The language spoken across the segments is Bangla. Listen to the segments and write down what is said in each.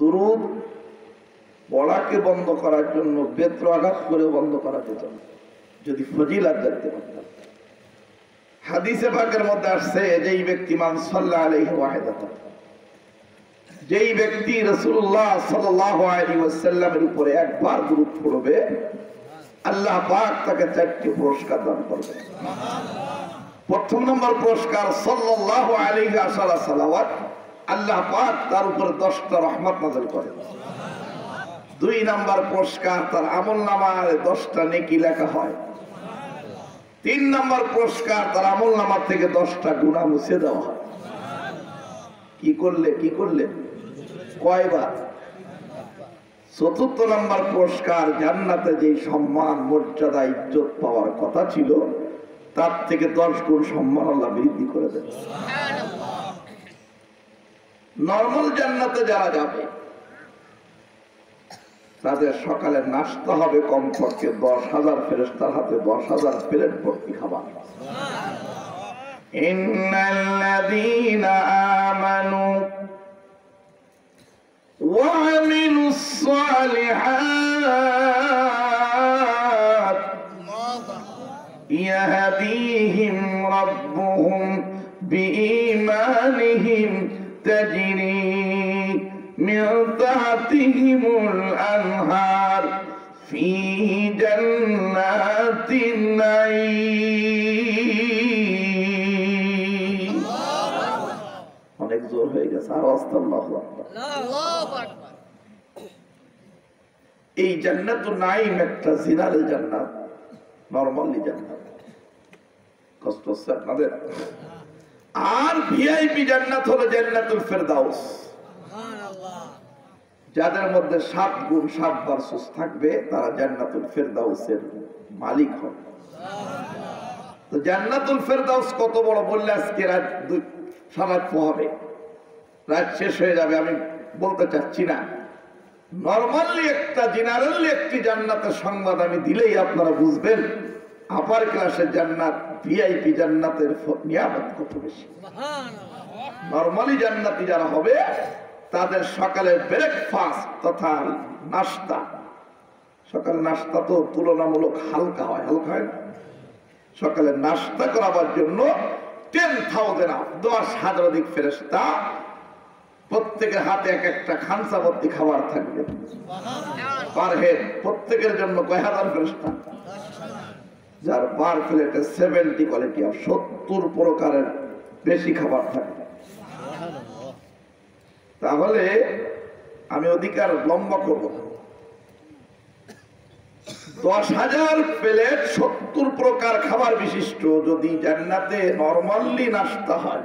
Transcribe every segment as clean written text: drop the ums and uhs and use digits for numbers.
দুরূদ পড়াকে বন্ধ করার জন্য বেত্রাঘাত করে বন্ধ করা যেত না, যদি ফজিলত জানতে পারতাম। হাদিসে পাকের মধ্যে আসছে, যেই ব্যক্তি মান সাল্লাল্লাহু আলাইহি ওয়াহিদাতান, যেই ব্যক্তি রাসূলুল্লাহ সাল্লাল্লাহু আলাইহি ওয়াসাল্লামের উপরে একবার দুরূদ পড়বে, আল্লাহ পাক তাকে 4টি পুরস্কার দান করবে। প্রথম নম্বর পুরস্কার সাল্লাল্লাহু আলাইহি সাল্লাওয়াত, আল্লাহ পাক তার উপরে 10টা রহমত নাযিল করেন। 2 নম্বর পুরস্কার, তার আমলনামায় 10টা নেকি লেখা হয়। 3 নম্বর পুরস্কার, তার আমলনামা থেকে 10টা গুনাহ মুছে দেওয়া হয়। কি করলে কয়বার? 4র্থ নম্বর পুরস্কার, জান্নাতে যে সম্মান মর্যাদা ইজ্জত পাওয়ার কথা ছিল তার থেকে 10 গুণ সম্মান আল্লাহ বৃদ্ধি করে দেন। নরমাল জান্নাতে যারা যাবে তাদের সকালে নাস্তা হবে কমপক্ষে 10,000 ফেরেশতার হাতে 10,000 প্লেট ভর্তি খাবার। ইন্নাল্লাযীনা আমানু ওয়া আমিলুস সালিহাত ইয়াহদিহিম রাব্বুহুম বিঈমানিহিম তাজরি من تحتهم الأنهار في جنات النعيم। অনেক জোর হয়ে গেছে, আর আল্লাহু আকবার। এই জান্নাতুন নাঈম একটা জিনারের জান্নাত, নরমালি জান্নাত। কষ্ট হচ্ছে আপনাদের? আর ভিআইপি জান্নাত হলো জান্নাতুল ফেরদাউস, যাদের মধ্যে 7 গুণ 7 বার সুস থাকবে তারা জান্নাতুল ফেরদাউসের মালিক হবে। তো জান্নাতুল ফেরদাউস কত বড় বললে আজকে রাত 2 সারাত পোহাবে, রাত শেষ হয়ে যাবে, আমি বলতে চাচ্ছি না। নরমালি একটা জেনারেলি একটি জান্নাতের সংবাদ আমি দিলেই আপনারা বুঝবেন আপার ক্লাসের জান্নাত, ভিআইপি জান্নাতের নিয়ামত কত বেশি। নরমালি জান্নাতি যারা হবে তাদের সকালের ব্রেকফাস্ট তথা নাস্তা, সকাল নাস্তা তো তুলনামূলক হালকা হয়, না? সকালে নাস্তা করাবার জন্য 10,000 10,000 অধিক ফেরেশতা, প্রত্যেকের হাতে এক একটা খানসা ভর্তি খাবার থাকবে পার হেড, প্রত্যেকের জন্য কয় হাজার ফেরেশতা, যার পার প্লেটে 70 কোয়ালিটি আর 70 প্রকারের বেশি খাবার থাকবে। তাহলে আমি অধিকার লম্বা করব, 10,000 প্লেট 70 প্রকার খাবার বিশিষ্ট যদি জান্নাতে নরমালি নাস্তা হয়,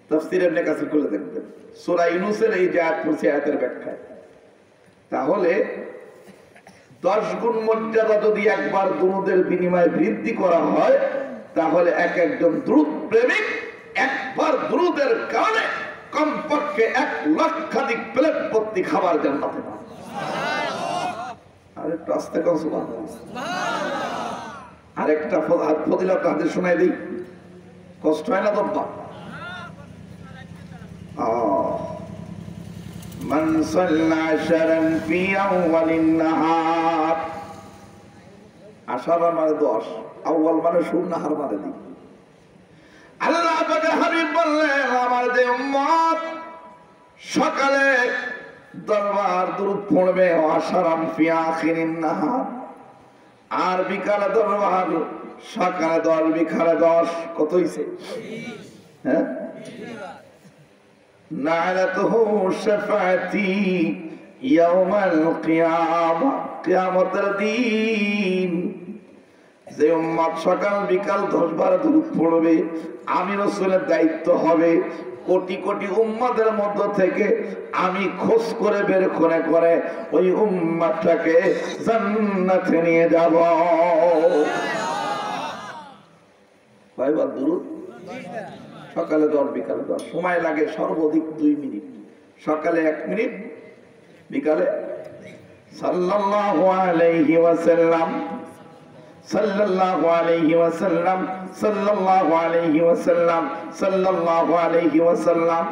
তাফসীর ইবনে কাসির খুলে দেখবেন সূরা ইউনূসের এই যে আয়াত পড়ছি, আয়াতের ব্যাখ্যায়, তাহলে 10 গুণ মর্যাদা যদি একবার দুরূদের বিনিময়ে বৃদ্ধি করা হয়, তাহলে একজন দুরূদ প্রেমিক একবার দুরূদের কারণে কমপক্ষে 1 লক্ষাধিক প্লেট ভর্তি খাবার জান্নাতে পাবে। আরেকটু আস্তে করে সুবহানাল্লাহ। আরেকটা ফজিলত হাদিস শোনাই দিই, কষ্ট হয় না বাবা? মান সাল্লা আশরান ফি আউয়ালিন নাহার, আশরা মানে 10, আউয়াল মানে শুরু, নাহার মানে দিন। আল্লাহ পাকের হাবিব বললেন, আমার যে উম্মত সকালে 10 বার দুরূদ পড়বে, আশরান ফি আখিরিন নাহার, আর বিকালে 10 বার, সকালে 10 বিকালে 10, কত হইছে? হ্যাঁ, নালাতুহু শাফাআতি ইয়াউমাল কিয়ামা, কিয়ামতের দিন যে উম্মত সকাল বিকাল 10 বার দুরূদ পড়বে, আমি রাসূলের দায়িত্ব হবে কোটি কোটি উম্মতের মধ্য থেকে আমি খোঁজ করে বের করে ওই উম্মতটাকে জান্নাতে নিয়ে যাব। কয়বার দুরূদ? সকালে 10 বিকালে 10, সময় লাগে সর্বাধিক 2 মিনিট, সকালে 1 মিনিট, বিকালে সাল্লাল্লাহু আলাইহি ওয়াসাল্লাম, সাল্লাল্লাহু আলাইহি ওয়াসাল্লাম, সাল্লাল্লাহু আলাইহি ওয়াসাল্লাম, সাল্লাল্লাহু আলাইহি ওয়াসাল্লাম।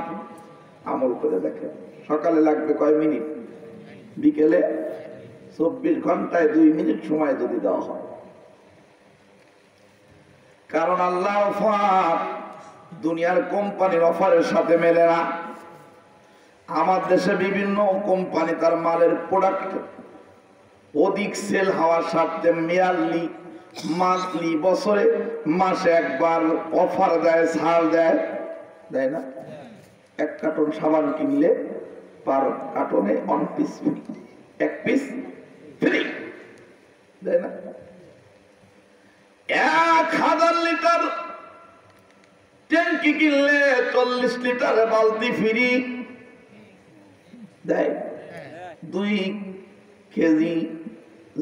আমল করে দেখেন, সকালে লাগবে কয় মিনিট, বিকেলে 24 ঘন্টায় 2 মিনিট সময় যদি দেওয়া হয়। কারণ আল্লাহ অফার দুনিয়ার কোম্পানির অফারের সাথে মেলে না। আমার দেশে বিভিন্ন কোম্পানি তার মালের প্রোডাক্ট অধিক সেল হওয়ার স্বার্থে মেয়ারলি মান্থলি বছরে মাসে একবার অফার দেয়, ছাড় দেয়, দেয় না? 1 কার্টন সাবান কিনলে পার কার্টনে 1 পিস ফ্রি, 1 পিস ফ্রি, দেয় না? 1000 লিটার ট্যাঙ্কি কিনলে 40 লিটার বালতি ফ্রি দেয়। 2 কেজি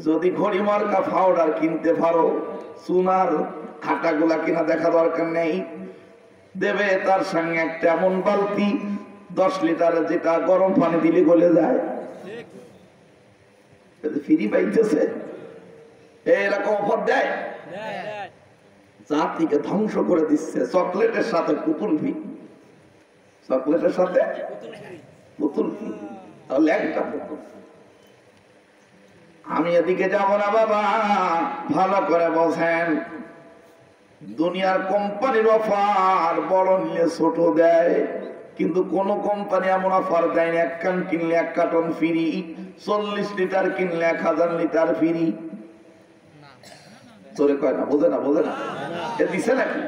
যদি ঘড়ি মার্কা পাউডার কিনতে পারো, চুনার খাটাগুলা কিনা দেখা দরকার নেই, দেবে তার সঙ্গে একটা এমন বালতি 10 লিটারের, যেটা গরম পানি দিলে গলে যায়, ফ্রি পাইতেছে। এরকম অফার দেয়, জাতিকে ধ্বংস করে দিচ্ছে। চকলেটের সাথে পুতুল ফ্রি, চকলেটের সাথে পুতুল ফ্রি, তাহলে একটা পুতুল। আমি এদিকে যাব না বাবা, ভালো করে বোঝেন। দুনিয়ার কোম্পানির অফার বড় নিলে ছোট দেয়, কিন্তু কোন কোম্পানি এমন অফার দেয় না 1 কার্টন কিনলে 1 কার্টন ফ্রি, 40 লিটার কিনলে 1000 লিটার ফ্রি। তোরে কয় না, বোঝে না, বোঝে না, এ দিছে নাকি?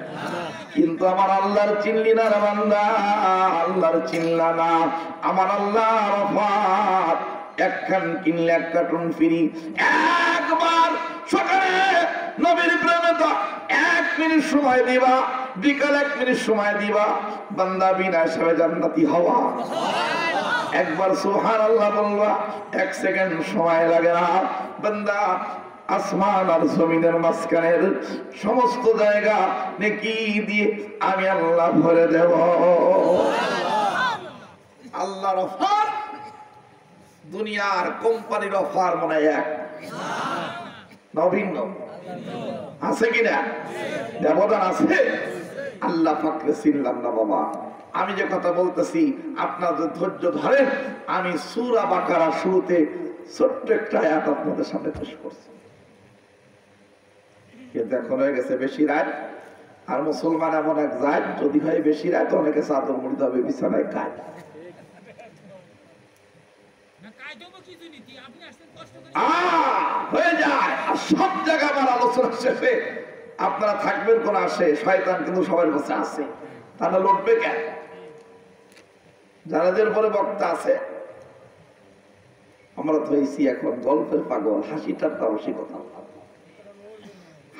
কিন্তু আমার আল্লাহর চিনলি না রে বান্দা, আল্লাহর চিনলা না। আমার আল্লাহর অফার 1 কার্টন কিনলে 1 কার্টন ফ্রি। একবার সকালে নবীর প্রেমে তো 1 মিনিট সময় দিবা, বিকাল 1 মিনিট সময় দিবা, বান্দা বিনা হিসাবে জান্নাতি হওয়া। একবার সুবহানাল্লাহ বলবা, 1 সেকেন্ড সময় লাগে না, বান্দা আসমান আর জমিনের মাঝখানের সমস্ত জায়গা নেকি দিয়ে আমি আল্লাহ ভরে দেব। আল্লাহর অফার দুনিয়ার কোম্পানির অফার মনে এক না ভিন্ন? আছে কিনা? ব্যবধান আছে? আল্লাহ পাককে চিনলাম না বাবা। আমি যে কথা বলতেছি আপনার যে ধৈর্য ধরেন, আমি সূরা বাকারা শুরুতে ছোট্ট একটা আয়াত আপনাদের সামনে পেশ করছি। কিন্তু এখন হয়ে গেছে বেশি রাত, আর মুসলমান এমন এক যায়, যদি হয় বেশি রাত অনেকে চাদর মুড়ি হবে, বিছানায় খায়, হয়ে যায়। আর সব জায়গায় আমার আলোচনা শেষে আপনারা থাকবেন কোন আসে, শয়তান কিন্তু সবার কাছে আছে, তারা লড়বে কেন? যাদের পরে বক্তা আছে, আমরা তো হয়েছি এখন গল্পের পাগল, হাসি ঠাট্টা রসিকতা,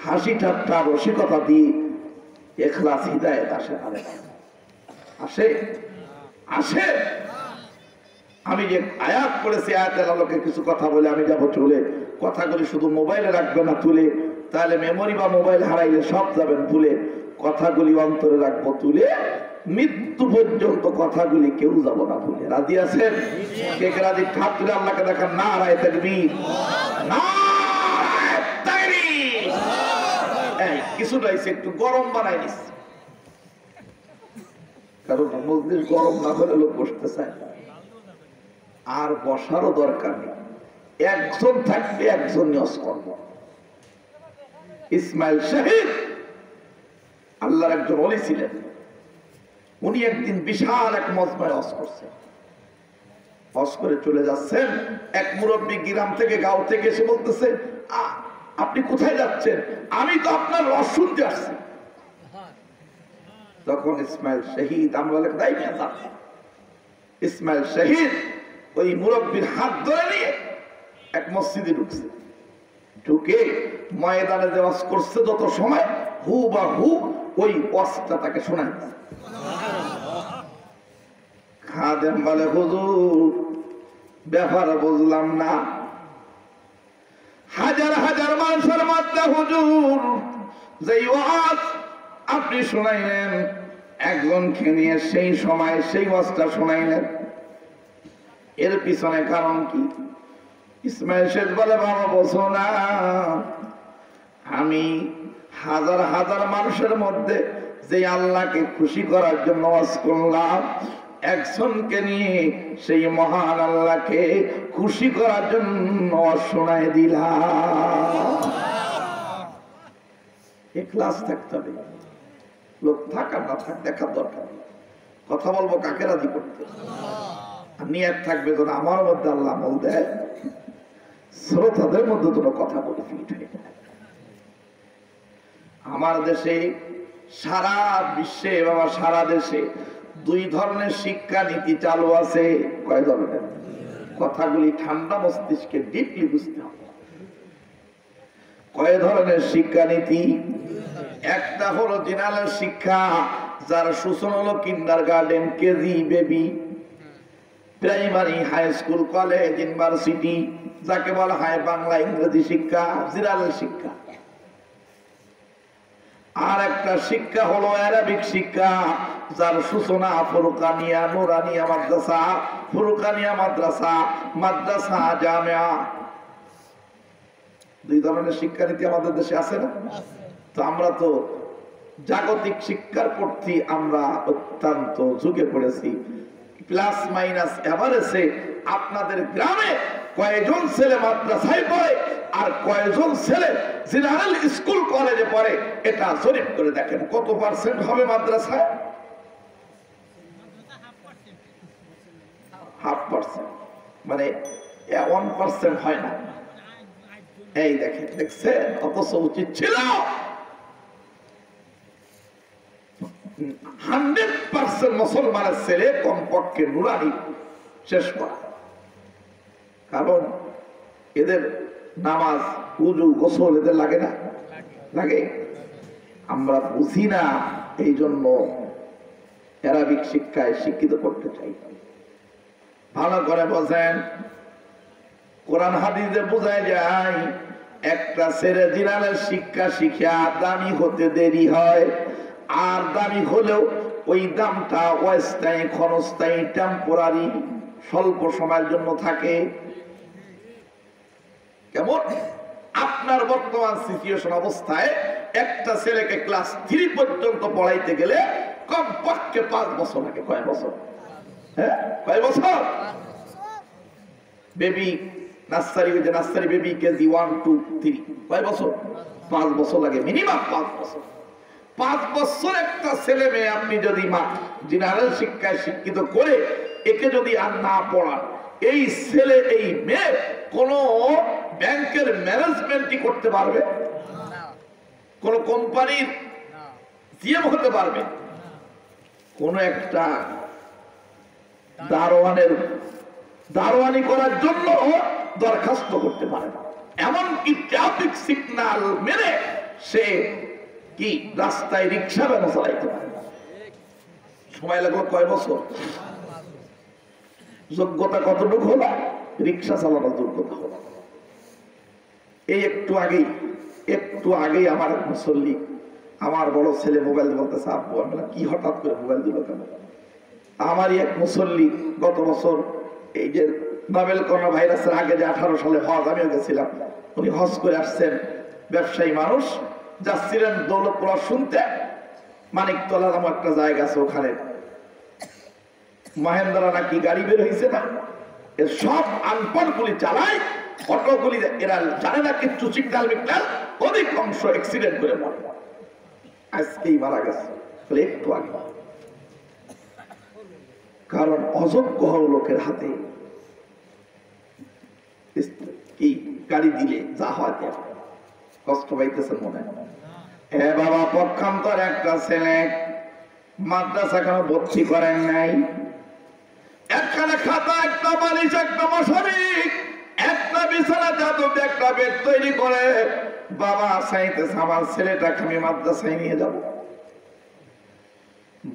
হাসি ঠাট্টা রসিকতা দিয়ে ইখলাস হিদায়াত আসে, আসে আসে। আমি যে আয়াত পড়েছি, আয়াতের আলোকে কিছু কথা বলে আমি যাবো চলে। কথাগুলি শুধু মোবাইলে রাখবে না তুলে, তাহলে মেমোরি বা মোবাইল হারাইলে সব যাবেন ভুলে। কথাগুলি অন্তরে রাখবো তুলে, মৃত্যু পর্যন্ত কথাগুলি কেউ যাব না ভুলে। রাজি আছেন? কে কে রাজি? হাত তুলে আল্লাহকে দেখান, নারায়ে তাকবীর, নারায়ে তাকবীর। এই কিছুটা একটু গরম বানাই নিস, কারণ মজলিস গরম না হলে লোক বসতে চায় না। আর বসারও দরকার নেই, একজন থাকবে, একজন নিয়জ করব। ইসমাইল শহীদ আল্লাহর একজন ওলি ছিলেন। উনি একদিন বিশাল এক মজমায় হজ করছেন। হজ করে চলে যাচ্ছেন, এক মুরব্বী গ্রাম থেকে, গাঁও থেকে এসে বলতেছে, আপনি কোথায় যাচ্ছেন? আমি তো আপনার রস শুনতে আসছি। তখন ইসমাইল শহীদ, আমরা দায়ী নেতা, ইসমাইল শহীদ ওই মুরব্বীর হাত ধরে নিয়ে এক মসজিদে ঢুকছে। ঢুকে ময়দানে যে ওয়াজ করছে যত সময়, হু বা হু ওই ওয়াজটা তাকে শোনায়। খাদেম বলে, হুজুর ব্যাপার বুঝলাম না, হাজার হাজার মানুষের মধ্যে হুজুর যেই ওয়াজ আপনি শোনাইলেন, একজনকে নিয়ে সেই সময় সেই ওয়াজটা শোনাইলেন, এর পিছনে কারণ কি? ইসমাইল শেখ বলে, বাবা বলছো না, আমি হাজার হাজার মানুষের মধ্যে যে আল্লাহকে খুশি করার জন্য ওয়াজ করলাম, একজনকে নিয়ে সেই মহান আল্লাহকে খুশি করার জন্য শোনায় দিলাম। ইখলাস থাকতে হবে, লোক থাক আর না থাক দেখার দরকার। কথা বলবো কাকে রাজি করতে, নিয়ত থাকবে যেন আমার মধ্যে আল্লাহ আমল দেয়, শ্রোতাদের মধ্যে যেন কথা বলে ফিট হয়ে যায়। আমার দেশে, সারা বিশ্বে বাবা, সারা দেশে দুই ধরনের শিক্ষা নীতি চালু আছে। কয় ধরনের? কথাগুলি ঠান্ডা মস্তিষ্কে ডিপলি বুঝতে হবে। কয় ধরনের শিক্ষা নীতি? একটা হলো জেনারেল শিক্ষা, যার সূচনা হলো kindergarten, KG, baby, primary, high school, college, university, যাকে বলা হয় বাংলা ইংরেজি শিক্ষা, জেনারেল শিক্ষা। আর একটা শিক্ষা হলো আরবিক শিক্ষা, যার সূচনা ফুরকানিয়া, নুরানিয়া মাদ্রাসা, ফুরকানিয়া মাদ্রাসা, মাদ্রাসা জামিয়া। দুই ধরনের শিক্ষানীতি আমাদের দেশে আছে না? তো আমরা তো জাগতিক শিক্ষার প্রতি আমরা অত্যন্ত ঝুঁকে পড়েছি। প্লাস মাইনাস এভারেজে আপনাদের গ্রামে কয়জন ছেলে মাদ্রাসায় পড়ে আর কয়জন ছেলে জেনারেল স্কুল কলেজে পড়ে, এটা জরিপ করে দেখেন কত পার্সেন্ট হবে মাদ্রাসায়? 0.5%, মানে 1% হয় না। এই দেখেন, দেখছেন? অথচ উচিত ছিল 100% মুসলমানের ছেলে কমপক্ষে নুরানি শেষ করা। কারণ এদের নামাজ, উযু, গোসল এদের লাগে না? লাগে। আমরা বুঝি না, এই জন্য আরবিক শিক্ষায় শিক্ষিত করতে চাই। ভালো করে বোঝেন, কোরআন হাদিসে বোঝায় যায় একটা ছেলে জেনারেল শিক্ষা শিক্ষা দামি হতে দেরি হয়, আর দামি হলেও ওই দামটা অস্থায়ী, ক্ষণস্থায়ী, টেম্পোরারি, স্বল্প সময়ের জন্য থাকে। কেমন? আপনার বর্তমান সিচুয়েশন অবস্থায় একটা ছেলেকে ক্লাস 3 পর্যন্ত পড়াইতে গেলে কমপক্ষে 5 বছর লাগে। কয় বছর? হ্যাঁ, কয় বছর? Baby nursery, nursery, baby, KG 1, 2, 3, কয় বছর? 5 বছর লাগে, মিনিমাম 5 বছর। 5 বছর একটা ছেলে মেয়ে আপনি যদি জেনারেল শিক্ষায় শিক্ষিত করে একে যদি আর না পড়ান, এই ছেলে এই মেয়ে কোন ব্যাংকের ম্যানেজমেন্টই করতে পারবে, কোন কোম্পানির জিএম হতে পারবে, কোন একটা দারোয়ানি করার জন্য দরখাস্ত করতে পারে না। এমনকি ট্রাফিক সিগন্যাল মেনে সে কি রাস্তায় রিক্সা ভ্যানও চালাইতে পারে না। সময় লাগলো কয় বছর? যোগ্যতা কতটুকু হলো? রিক্সা চালানোর যোগ্যতা হলো। এই একটু আগেই আমার মুসল্লি, আমার বড় ছেলে মোবাইল বলতেছে, আব্বু, আমি কি হঠাৎ করে মোবাইল দিল কেন? আমারই এক মুসল্লি গত বছর এই যে নোবেল করোনা ভাইরাসের আগে যে 18 সালে হজ, আমিও গেছিলাম, উনি হজ করে আসছেন, ব্যবসায়ী মানুষ, যাচ্ছিলেন দৌলতপুরা শুনতে, মানিকতলা নামে একটা জায়গা আছে, ওখানে মহেন্দ্রা নাকি গাড়ি বের হয়েছে না, এর সব আনপড় গুলি চালায়, অটোগুলি এরা জানে না কিচ্ছু, সিগন্যাল মিগন্যাল, অধিকাংশ অ্যাক্সিডেন্ট করে মরে। আজকেই মারা গেছে, একটু আগে। কারণ অযোগ্য লোকের হাতে কি গাড়ি দিলে যা হয়, কষ্ট পাইতেছেন মনে হয়। এ বাবা, পক্ষান্তর একটা ছেলে মাদ্রাসা কেন ভর্তি করেন নাই? একখানে খাতা, একটা বালিশ, একটা মশারি, একটা বিছানা, চাদর, একটা বেড তৈরি করে বাবা চাইতেছে আমার ছেলেটাকে আমি মাদ্রাসায় নিয়ে যাব।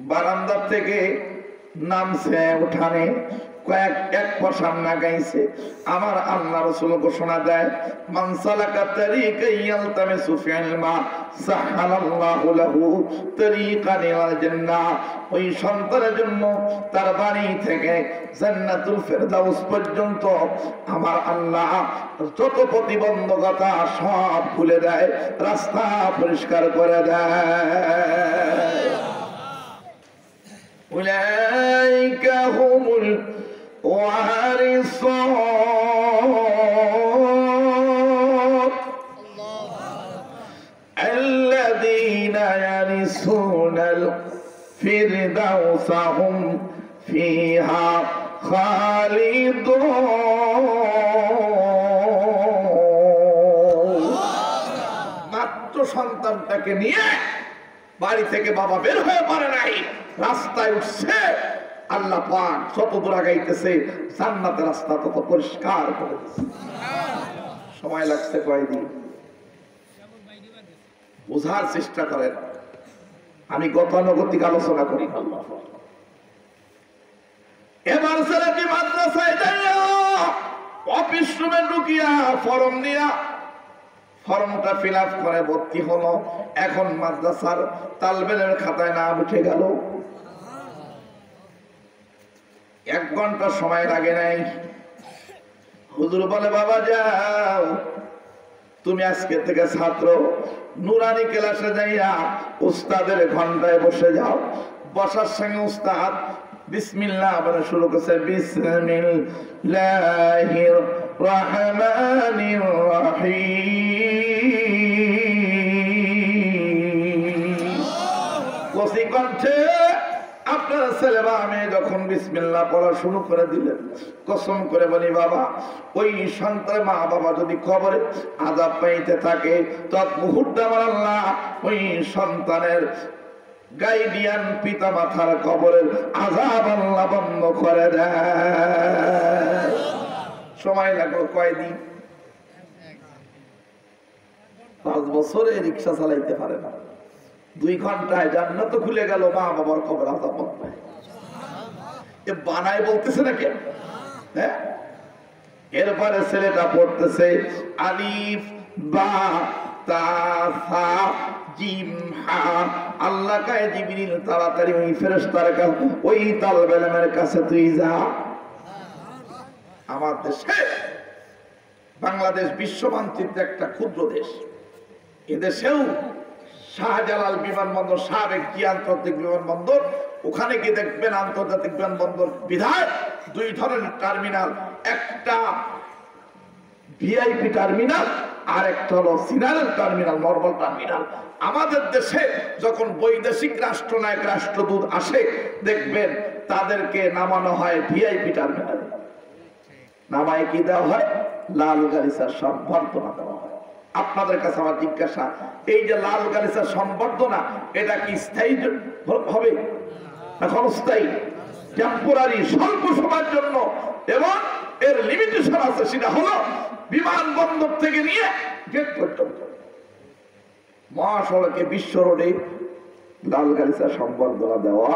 বারান্দার থেকে নামছে উঠানে, এক পশান না গাইছে। আমার আল্লাহ রাসূল ঘোষণা দেয়, মান সালাকা তারিকান ইয়ালতামিসু ফিল মা সাহালাল্লাহু লাহু তারিকান ইলাল জান্নাহ। ওই সন্তানের জন্য তার বাড়ি থেকে জান্নাতুল ফেরদাউস পর্যন্ত আমার আল্লাহ যত প্রতিবন্ধকতা সব খুলে দেয়, রাস্তা পরিষ্কার করে দেয়। উলাইকা হুমুল ওয়ারিসুন আল্লাযীনা ইয়ারিসুনাল ফিরদাউসা হুম ফিহা খালিদুন। মাত্র সন্তানটাকে নিয়ে বাড়ি থেকে বাবা বের হয়ে পারে নাই, রাস্তায় উঠছে, আল্লাহ পাক যত দূর আগাইতেছে জান্নাতের রাস্তা তত পরিষ্কার করে দিচ্ছে। সময় লাগছে কয়দিন, বোঝার চেষ্টা করেন। আমি গতানুগতিক আলোচনা করি। এবার ছেলেটি মাদ্রাসায় যাইয়া অফিস রুমে ঢুকিয়া ফর্ম দিয়া ফর্মটা ফিল আপ করে ভর্তি হলো। এখন মাদ্রাসার তালবেলের খাতায় নাম উঠে গেল। 1 ঘন্টা সময় লাগে নাই। হুজুর বলে, বাবা যাও, তুমি আজকে থেকে ছাত্র, নুরানি ক্লাসে যাইয়া উস্তাদের ঘন্টায় বসে যাও। বসার সঙ্গে উস্তাদ বিসমিল্লাহ বলে শুরু করছে, বিসমিল্লাহির রহমানির রহিম। কসি কণ্ঠে আপনার ছেলে বা মেয়ে যখন বিসমিল্লাহ পড়া শুরু করে দিলেন, কসম করে বলি বাবা, ওই সন্তান মা বাবা যদি কবরে আযাব পাইতে থাকে, তৎ মুহূর্তে আমার আল্লাহ ওই সন্তানের গাইডিয়ান পিতা মাতার কবরের আযাব আল্লাহ বন্ধ করে দেয়। সময় লাগলো কয়দিন? 5 বছরে রিক্সা চালাইতে পারে না, 2 ঘন্টায় জান্নাত খুলে গেল, মা বাবার কবর আযাব বন্ধ। এ বানায় বলতেছে না কেন? হ্যাঁ। এরপরে ছেলেটা পড়তেছে আলিফ বা তা সা জিম হা। আল্লাহ কয়, জিবরিল তাড়াতাড়ি ওই ফেরেশতার কাছে, ওই তালবেলের কাছে তুই যা। আমার দেশে, বাংলাদেশ বিশ্ব মানচিত্রে একটা ক্ষুদ্র দেশ, এদেশেও শাহজালাল বিমানবন্দর, সাবেক কি আন্তর্জাতিক বিমানবন্দর, ওখানে গিয়ে দেখবেন আন্তর্জাতিক বিমানবন্দর বিধায় 2 ধরনের টার্মিনাল, একটা ভিআইপি টার্মিনাল আর একটা হলো সিনারেল টার্মিনাল, নরমাল টার্মিনাল। আমাদের দেশে যখন বৈদেশিক রাষ্ট্রনায়ক রাষ্ট্রদূত আসে, দেখবেন তাদেরকে নামানো হয় ভিআইপি টার্মিনাল। নামায় কি দেওয়া হয়? লাল গালিচার সম্বর্ধনা দেওয়া হয়। আপনাদের কাছে আমার জিজ্ঞাসা, এই যে লাল গালিচার সম্বর্ধনা, এটা কি স্থায়ী হবে না ক্ষণস্থায়ী? টেম্পোরারি, স্বল্প সময়ের জন্য, এবং এর লিমিটেশন আছে। সেটা হলো বিমানবন্দর থেকে নিয়ে গেট পর্যন্ত। মহাসড়কে, বিশ্ব রোডে লাল গালিচার সম্বর্ধনা দেওয়া।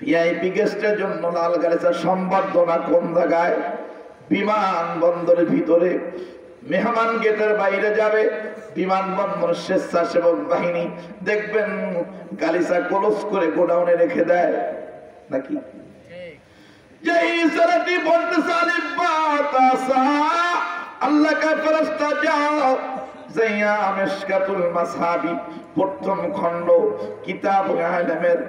ভিআইপি গেস্টের জন্য লাল গালিচার সম্বর্ধনা কোন জায়গায়? বিমানবন্দরের ভিতরে। মেহমান গেটের বাইরে যাবে, বিমানবন্দর স্বেচ্ছাসেবক বাহিনী দেখবেন গালিচা কলস করে গোডাউনে রেখে দেয় নাকি? আল্লাহ কা ফেরেশতা যাও, যাইয়া মিশকাতুল মাসহাবি প্রথম খণ্ড কিতাব ইলমের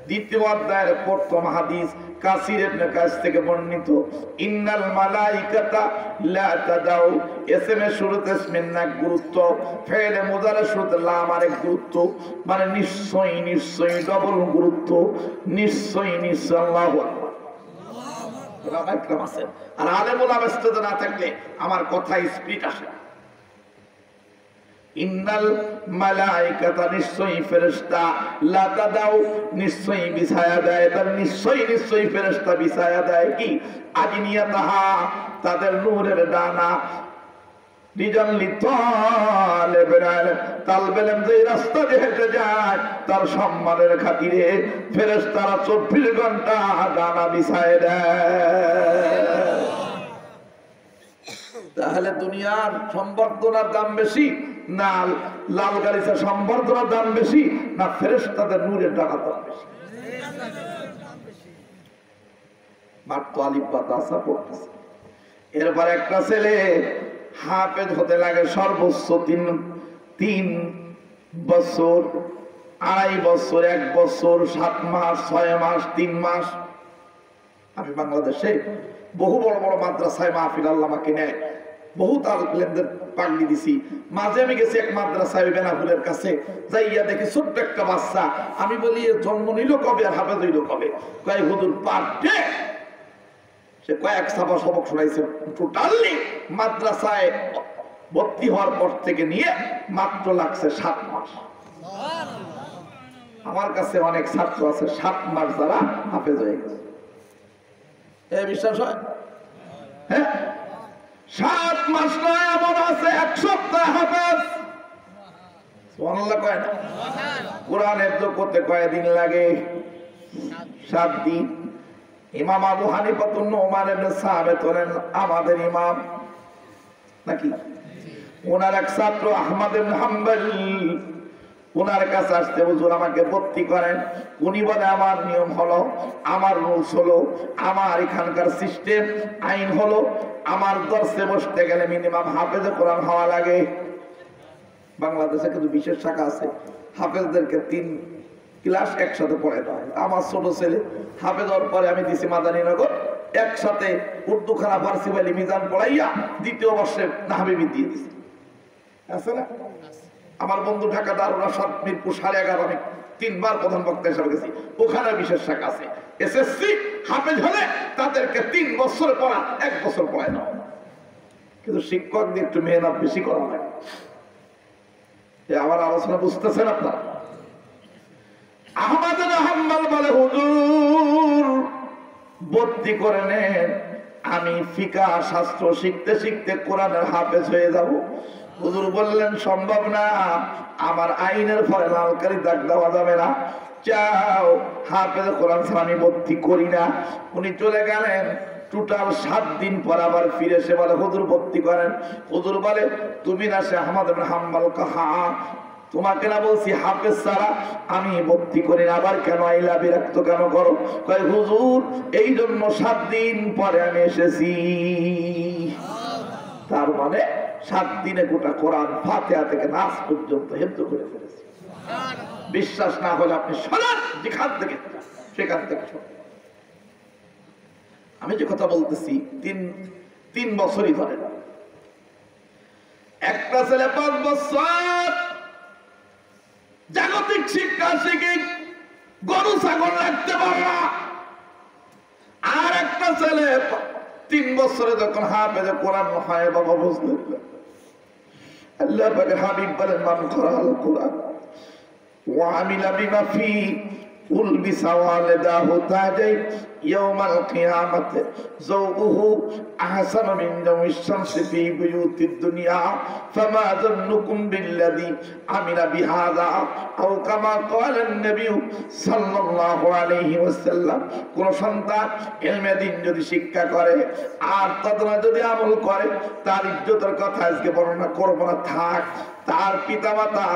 2য় অধ্যায়ের প্রথম হাদিস, কাসির ইবনে কাস থেকে বর্ণিত, ইন্নাল মালাইকাতা লা তাদাউ। এসএমএ শুরুতে ইসমিন এক গুরুত্ব, ফেলে মুজারে শুরুতে লাম আরেক গুরুত্ব, মানে নিশ্চয়ই নিশ্চয়ই ডবল গুরুত্ব, নিশ্চয়ই নিশ্চয়ই। আল্লাহু আকবার। আর আলেমুল আবেস্তাদ না থাকলে আমার কথা স্পিড আসে। ইন্নাল মালাইকাতা, নিশ্চয়ই ফেরেশতা, লা তাদাউ, নিশ্চয়ই বিছায়া দেয়, তার নিশ্চয়ই নিশ্চয়ই ফেরেশতা বিছায়া দেয় কি? আদিনিয়াতাহা, তাদের নূরের ডানা। লিজাল্লি তালিবুল ইলম, তালবেল ইলম যে রাস্তা দিয়ে হেঁটে যায়, তার সম্মানের খাতিরে ফেরেশতারা 24 ঘন্টা ডানা বিছায় দেয়। তাহলে দুনিয়ার সম্বর্ধনার দাম বেশি না লাল গালিচার সম্বর্ধনার দাম বেশি, না ফেরেশতাদের নূরের ডানার দাম বেশি? মাত্র আলিফ বা তা সা পড়তেছে। এরপর একটা ছেলে হাফেজ হতে লাগে সর্বোচ্চ 3 বছর। 2.5 বছর, 1 বছর, 7 মাস, 6 মাস, 3 মাস। আমি বাংলাদেশে বহু বড় বড় মাদ্রাসায় মাহফিল আল্লাহ আমাকে নেয়, বহু তালেবদের পাগড়ি দিছি। মাঝে আমি গেছি এক মাদ্রাসায় বেনাফুলের কাছে, যাইয়া দেখি ছোট্ট একটা বাচ্চা। আমি বলি জন্ম নিল কবে আর হাফেজ হইল কবে? কয় হুজুর পার ডে সে কয়েক সাফা সবক শোনাইছে। টোটালি মাদ্রাসায় ভর্তি হওয়ার পর থেকে নিয়ে মাত্র লাগছে 7 মাস। আমার কাছে অনেক ছাত্র আছে 7 মাস যারা হাফেজ হয়ে গেছে। এই বিশ্বাস হয়? হ্যাঁ, 7 মাস নয়, এমন আছে 1 সপ্তাহ হাফেজ। সুবহানাল্লাহ কয় না? কোরআন হেফজ করতে কয়দিন লাগে? 7 দিন। ইমাম আবু হানিফাতুন নুমান ইবনে সাবিত হলেন আমাদের ইমাম নাকি? ওনার এক ছাত্র আহমদ ইবনে হাম্বল, ওনার কাছে আসতে হুজুর আমাকে ভর্তি করেন। উনি বলে আমার নিয়ম হলো, আমার রুলস হলো, আমার এখানকার সিস্টেম আইন হলো, আমার দর্শে বসতে গেলে মিনিমাম হাফেজে কোরআন হওয়া লাগে। বাংলাদেশে কিন্তু বিশেষ শাখা আছে, হাফেজদেরকে 3 ক্লাস একসাথে পড়ে দেওয়া হয়। আমার ছোট ছেলে হাফেজ হওয়ার পরে আমি দিছি মাদানীনগর, একসাথে উর্দু খানা, ফার্সি, বালি, মিজান পড়াইয়া 2য় বর্ষে নাহবি দিয়ে দিছি। আছে না? আমার বন্ধু ঢাকা দারুল আরশাদ মিরপুর 11.5, আমি 3 বার প্রধান বক্তা হিসেবে গেছি, ওখানে বিশেষ শাখা আছে। এসএসসি হাফেজ হলে তাদেরকে 3 বছর পড়া, 1 বছর পড়ায় না। কিন্তু শিক্ষকদের একটু মেহনত বেশি করা লাগে। আমার আলোচনা বুঝতেছেন আপনারা? আহমদ ইবনে হাম্বল বলে হুজুর ভর্তি করে নেন, আমি ফিকাহ শাস্ত্র শিখতে শিখতে কোরআনের হাফেজ হয়ে যাব। হুজুর বললেন সম্ভব না, আমার আইনের ফলে লালকারি দাগ দেওয়া যাবে না, চাও হাফেজ কোরআন ছাড়া আমি ভর্তি করি না। উনি চলে গেলেন। টোটাল 7 দিন পর আবার ফিরে এসে বলে হুজুর ভর্তি করেন। হুজুর বলে তুমি না সে আহমদ ইবনে হাম্বল? হ্যাঁ, তোমাকে না বলছি হাফেজ ছাড়া আমি ভর্তি করি না, আবার কেন আইলা, বিরক্ত কেন করো? কয় হুজুর এই জন্য 7 দিন পরে আমি এসেছি। তার মানে 7 দিনে গোটা কোরআন ফাতিহা থেকে নাস পর্যন্ত হেফজ করে ফেলেছি। বিশ্বাস না হলে আপনি শোনেন, যেখান থেকে সেখান থেকে শোনেন। আমি যে কথা বলতেছি 3 বছরই ধরে। একটা ছেলে 5 বছর জাগতিক শিক্ষা শিখে গরু ছাগল রাখতে পারে না। আর একটা ছেলে 3 বছরে যখন হাফেজে কোরআন হয়, বাবা বুঝলেন আল্লাহ পাকের হাবিব বলেন মান করাল কোরআন ওয়া আমিলা বিমা ফি উলবিসা ওয়ালিদাহু তাজাই ইয়াউমাল কিয়ামাতি যাওউহু আহসানু মিন দাওয়িশ শামসি ফি বুয়ুতিদ দুনিয়া ফামা যান্নুকুম বিল্লাযী আমিলা বিহাযা আও কামা ক্বালা an-নবী সাল্লাল্লাহু আলাইহি ওয়াসাল্লাম। কোন সন্তান ইলমে দ্বীন যদি শিক্ষা করে আর তদনা যদি আমল করে, তার ইজ্জতের কথা আজকে বর্ণনা করব না, থাক। তার পিতামাতা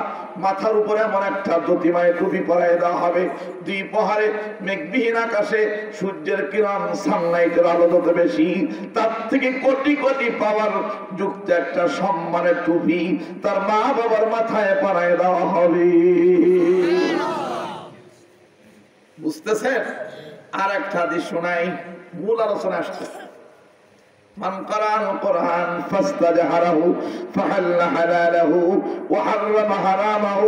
মাথার উপরে এমন একটা জ্যোতিময় টুপি পরায় দেওয়া হবে, 2 প্রহরে মেঘবিহীন আকাশে সূর্যের কিরণ সানলাইটের আলো যত বেশি, তার থেকে কোটি কোটি পাওয়ার যুক্ত একটা সম্মানের টুপি তার মা বাবার মাথায় পরায় দেওয়া হবে। বুঝতেছেন? আর একটা হাদিস শোনাই, মূল আলোচনা আসতেছে। من قرأ القرآن فاستجهره فحل حلاله وحرم حرامه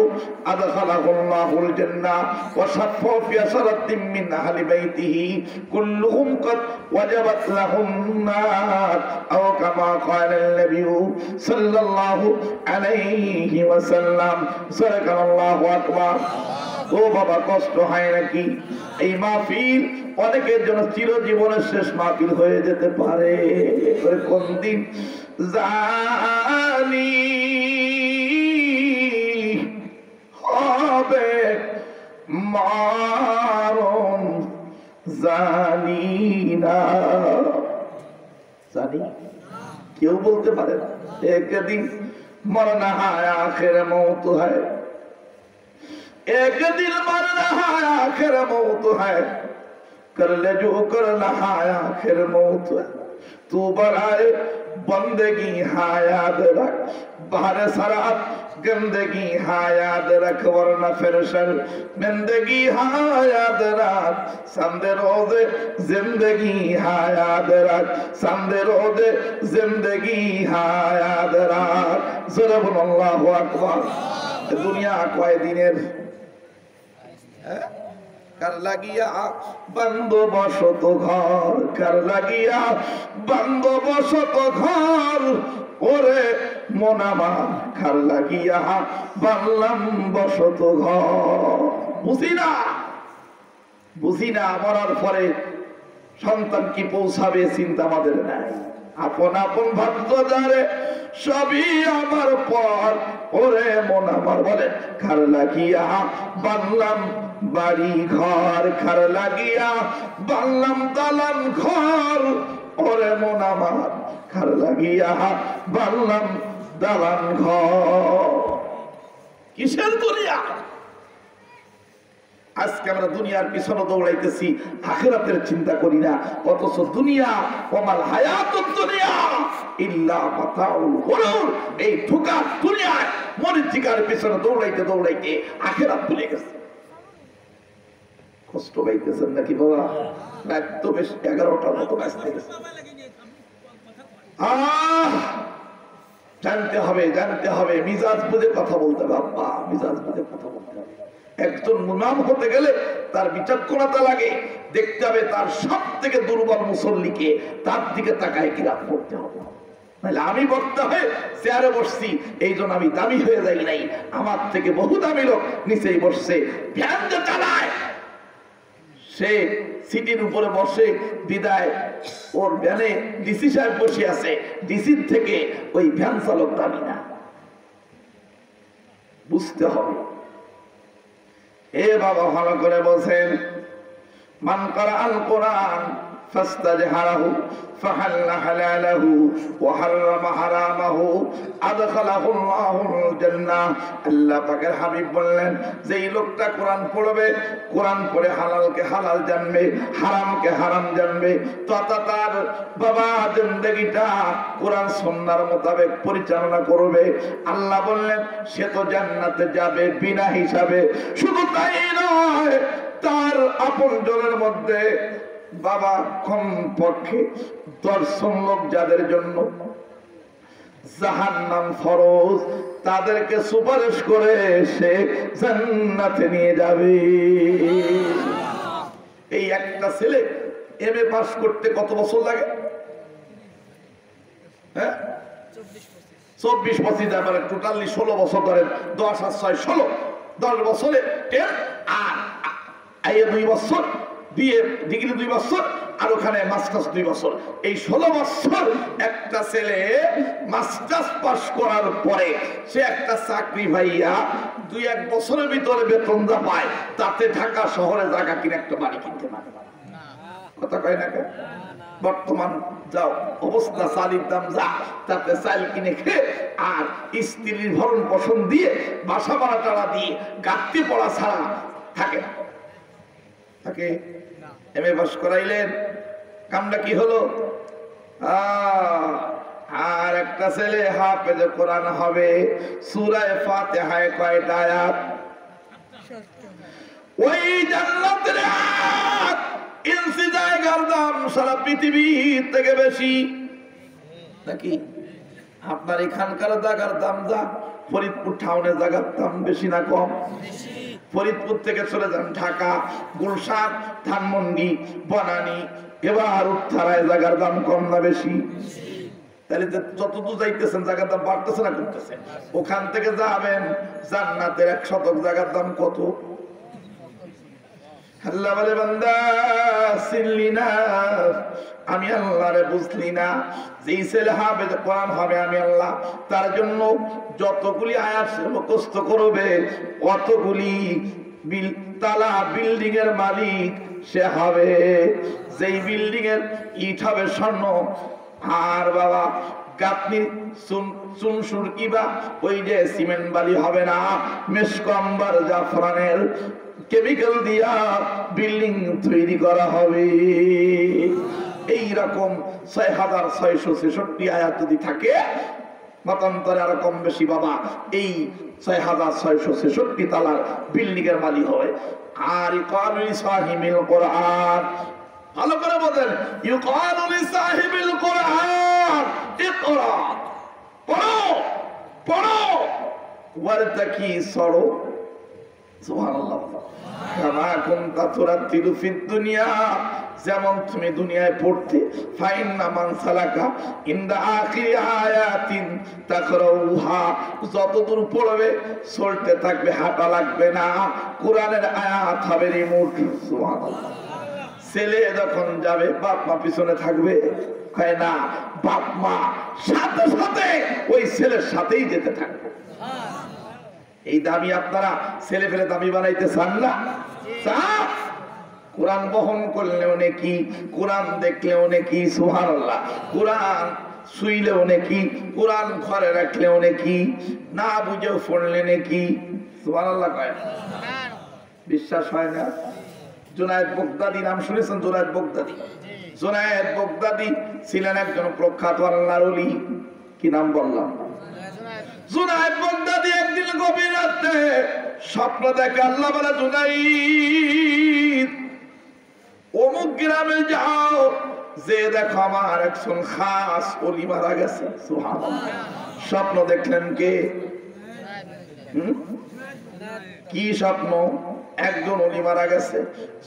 أدخله الله الجنة وشفه في عشرة من أهل بيته كلهم قد وجبت لهم النار أو كما قال النبي صلى الله عليه وسلم. صدق الله أكبر. ও বাবা, কষ্ট হয় নাকি? এই মাহফিল অনেকের জন্য চিরজীবনের শেষ মাহফিল হয়ে যেতে পারে। কোন দিন জানি হবে মারণ জানি না, জানি কেউ বলতে পারে না। একদিন মরনা হয় আখের মৌত হয়, एक दिन मरना है आखिर मौत है, कर ले जो करना है आखिर मौत तू बराए बंदगी हाँ याद रख बाहर शराब गंदगी हाँ याद रख वरना फिर शर्मिंदगी हाँ याद रख संदे रोज़े जिंदगी हाँ याद रख संदे रोज़े जिंदगी हाँ याद रख ज़ुरबुल्लाहु अकबर दुनिया कोई दिनेर कर লাগিয়া বন্দোবস্ত ঘর कर লাগিয়া বন্দোবস্ত ঘর ওরে মন আমার कर লাগিয়া বানলাম বসত ঘর বুঝি না মরার পরে সন্তান কি পৌঁছাবে চিন্তা আমাদের নাই আপন আপন ভাগ্য যারে সবই আমার পর ওরে মন আমার বলে कर লাগিয়া বানলাম বাড়ি ঘর খার লাগিয়া বাংলাম দালান ঘর ওরে মন আমার খার লাগিয়া বাংলাম দালান ঘর কিসের দুনিয়া আজকে আমরা দুনিয়ার পিছনে দৌড়াইতেছি আখিরাতের চিন্তা করি না অথচ দুনিয়া ওমাল হায়াতুদ দুনিয়া ইল্লা মাতাউল গুরুর এই ঠুকা দুনিয়ায় মরিচিকার পিছনে দৌড়াইতে দৌড়াইতে আখিরাত ভুলে গেছে কষ্ট পাইতেছেন নাকি বাবা রাত তো বেশ 11টার মতো বাজতে গেছে জানতে হবে মিজাজ বুঝে কথা বলতে হবে আব্বা মিজাজ বুঝে কথা বলতে হবে একজন মুনাম হতে গেলে তার বিচক্ষণতা লাগে দেখতে হবে তার সব থেকে দুর্বল মুসল্লিকে তার দিকে তাকায় কিরাত করতে হবে নাহলে আমি বক্তা হয়ে চেয়ারে বসছি এই জন্য আমি দামি হয়ে যাই নাই আমার থেকে বহু দামি লোক নিচেই বসছে ভ্যান যে চালায় সে সিটির উপরে বসে বিদায় ওর ভ্যানে ডিসি সাহেব বসে আছে ডিসির থেকে ওই ভ্যান চালক দামি না বুঝতে হবে এ বাবা ভালো করে বলছেন মান করা আল কোরআন ফাস্তাজহারাহু ফাহাল্লা হালালাহু ওয়া হারামা হারামাহু আদখালাহুল্লাহুল জান্নাহ আল্লাহ পাকের হাবিব বললেন যেই লোকটা কোরআন পড়বে কোরআন পড়ে হালালকে হালাল জানবে হারামকে হারাম জানবে তথা তার বাবা জিন্দেগিটা কোরআন সুন্নাহর মোতাবেক পরিচালনা করবে আল্লাহ বললেন সে তো জান্নাতে যাবে বিনা হিসাবে শুধু তাই নয় তার আপনজনের মধ্যে বাবা কমপক্ষে 10 লোক যাদের জন্য জাহান্নাম ফরজ তাদেরকে সুপারিশ করে সে জান্নাতে নিয়ে যাবে এই একটা ছেলে এমএ পাস করতে কত বছর লাগে হ্যাঁ 24-25 তারপরে টোটালি 16 বছর ধরে 10 আর 6 16 10 বছরে 10 আর আইয়ে 2 বছর বিএ ডিগ্রি 2 বছর আর ওখানে মাস্টার্স 2 বছর এই 16 বছর একটা ছেলে মাস্টার্স পাস করার পরে সে একটা চাকরি ভাইয়া 2-1 বছরের ভিতরে বেতন যা পায় তাতে ঢাকা শহরে জায়গা কিনে একটা বাড়ি কিনতে পারে কথা কয় না কেন বর্তমান যাও অবস্থা চালের দাম যা তাতে চাল কিনে খেয়ে আর স্ত্রীর ভরণ পোষণ দিয়ে বাসা ভাড়া টাড়া দিয়ে গাঁথতে পড়া ছাড়া থাকে না তাকে এমএ পাস করাইলেন কামটা কি হলো আর একটা ছেলে হাফেজে কোরআন হবে সূরা ফাতিহায় কয়টা আয়াত ওই জান্নাতের ইনসি জায়গার দাম সারা পৃথিবী থেকে বেশি নাকি আপনার এখানকার জায়গার দাম যা ফরিদপুর টাউনের জায়গার দাম বেশি না কম ফরিদপুর থেকে চলে যান ঢাকা গুলশান ধানমন্ডি বনানী এবার উত্তরায় জায়গার দাম কম না বেশি তাহলে যতদূর যাইতেছেন জায়গার দাম বাড়তেছে না কমতেছে ওখান থেকে যাবেন জান্নাতের 1 শতক জায়গার দাম কত আল্লাহ বলে বান্দা চিনলি না আমি আল্লাহরে বুঝলি না যেই ছেলে হাফেজ কোরআন হবে আমি আল্লাহ তার জন্য যতগুলি আয়াত মুখস্থ করবে অতগুলি তালা বিল্ডিং এর মালিক সে হবে যেই বিল্ডিং এর ইট হবে স্বর্ণ আর বাবা কাপনি চুন সুরকি বা ওই যে সিমেন্ট বালি হবে না, মেশকাম্বার জাফরানের কেমিক্যাল দিয়া বিল্ডিং তৈরি করা হবে। এই রকম ৬৬৬৬ আয়াত যদি থাকে মতান্তরে আরো কম বেশি বাবা, এই ৬৬৬৬ তালার বিল্ডিং এর মালিক হয়। আর ইকালু সাহিবিল কোরআন, ভালো করে বলেন, ইকালু সাহিবিল কোরআন ইকরা, পড়ো পড়ো, ওয়ারতাকি সরো, সুবহানাল্লাহ, কামা কুনতা তুরাতিলু ফিদ দুনিয়া, যেমন তুমি দুনিয়ায় পড়তে, ফাইন্না মান সালাকা ইনদা আখিরি আয়াতিন তাকরাউহা, যতদূর পড়বে চলতে থাকবে, হাঁটা লাগবে না, কোরআনের আয়াত হবে রিমোট। সুবহানাল্লাহ। ছেলে যখন যাবে বাপ মা পিছনে থাকবে, কয় না, বাপ মা সাথে সাথে ওই ছেলের সাথেই যেতে থাকবে। এই দামি আপনারা ছেলে ফেলে দামি বানাইতে চান না? কোরআন বহন করলেও নেকি, কোরআন দেখলেও নেকি, সুবহানাল্লাহ, কোরআন শুইলেও নেকি, কোরআন ঘরে রাখলেও নেকি, না বুঝেও পড়লে নেকি, সুবহানাল্লাহ কয়। বিশ্বাস হয় না? জুনায়েদ বগদাদি নাম শুনেছেন? জুনায়েদ বগদাদি, জুনায়েদ বগদাদি ছিলেন একজন প্রখ্যাত আল্লাহর ওলি। কি নাম বললাম? জুনায়েদ বগদাদি একদিন গভীর রাতে স্বপ্ন দেখে, আল্লাহ বলে, জুনায়েদ অমুক গ্রামে যাও, যে দেখো আমার একজন খাস ওলি মারা গেছে। সুবহানাল্লাহ। স্বপ্ন দেখলেন কে? কি স্বপ্ন? একজন ওলি মারা গেছে।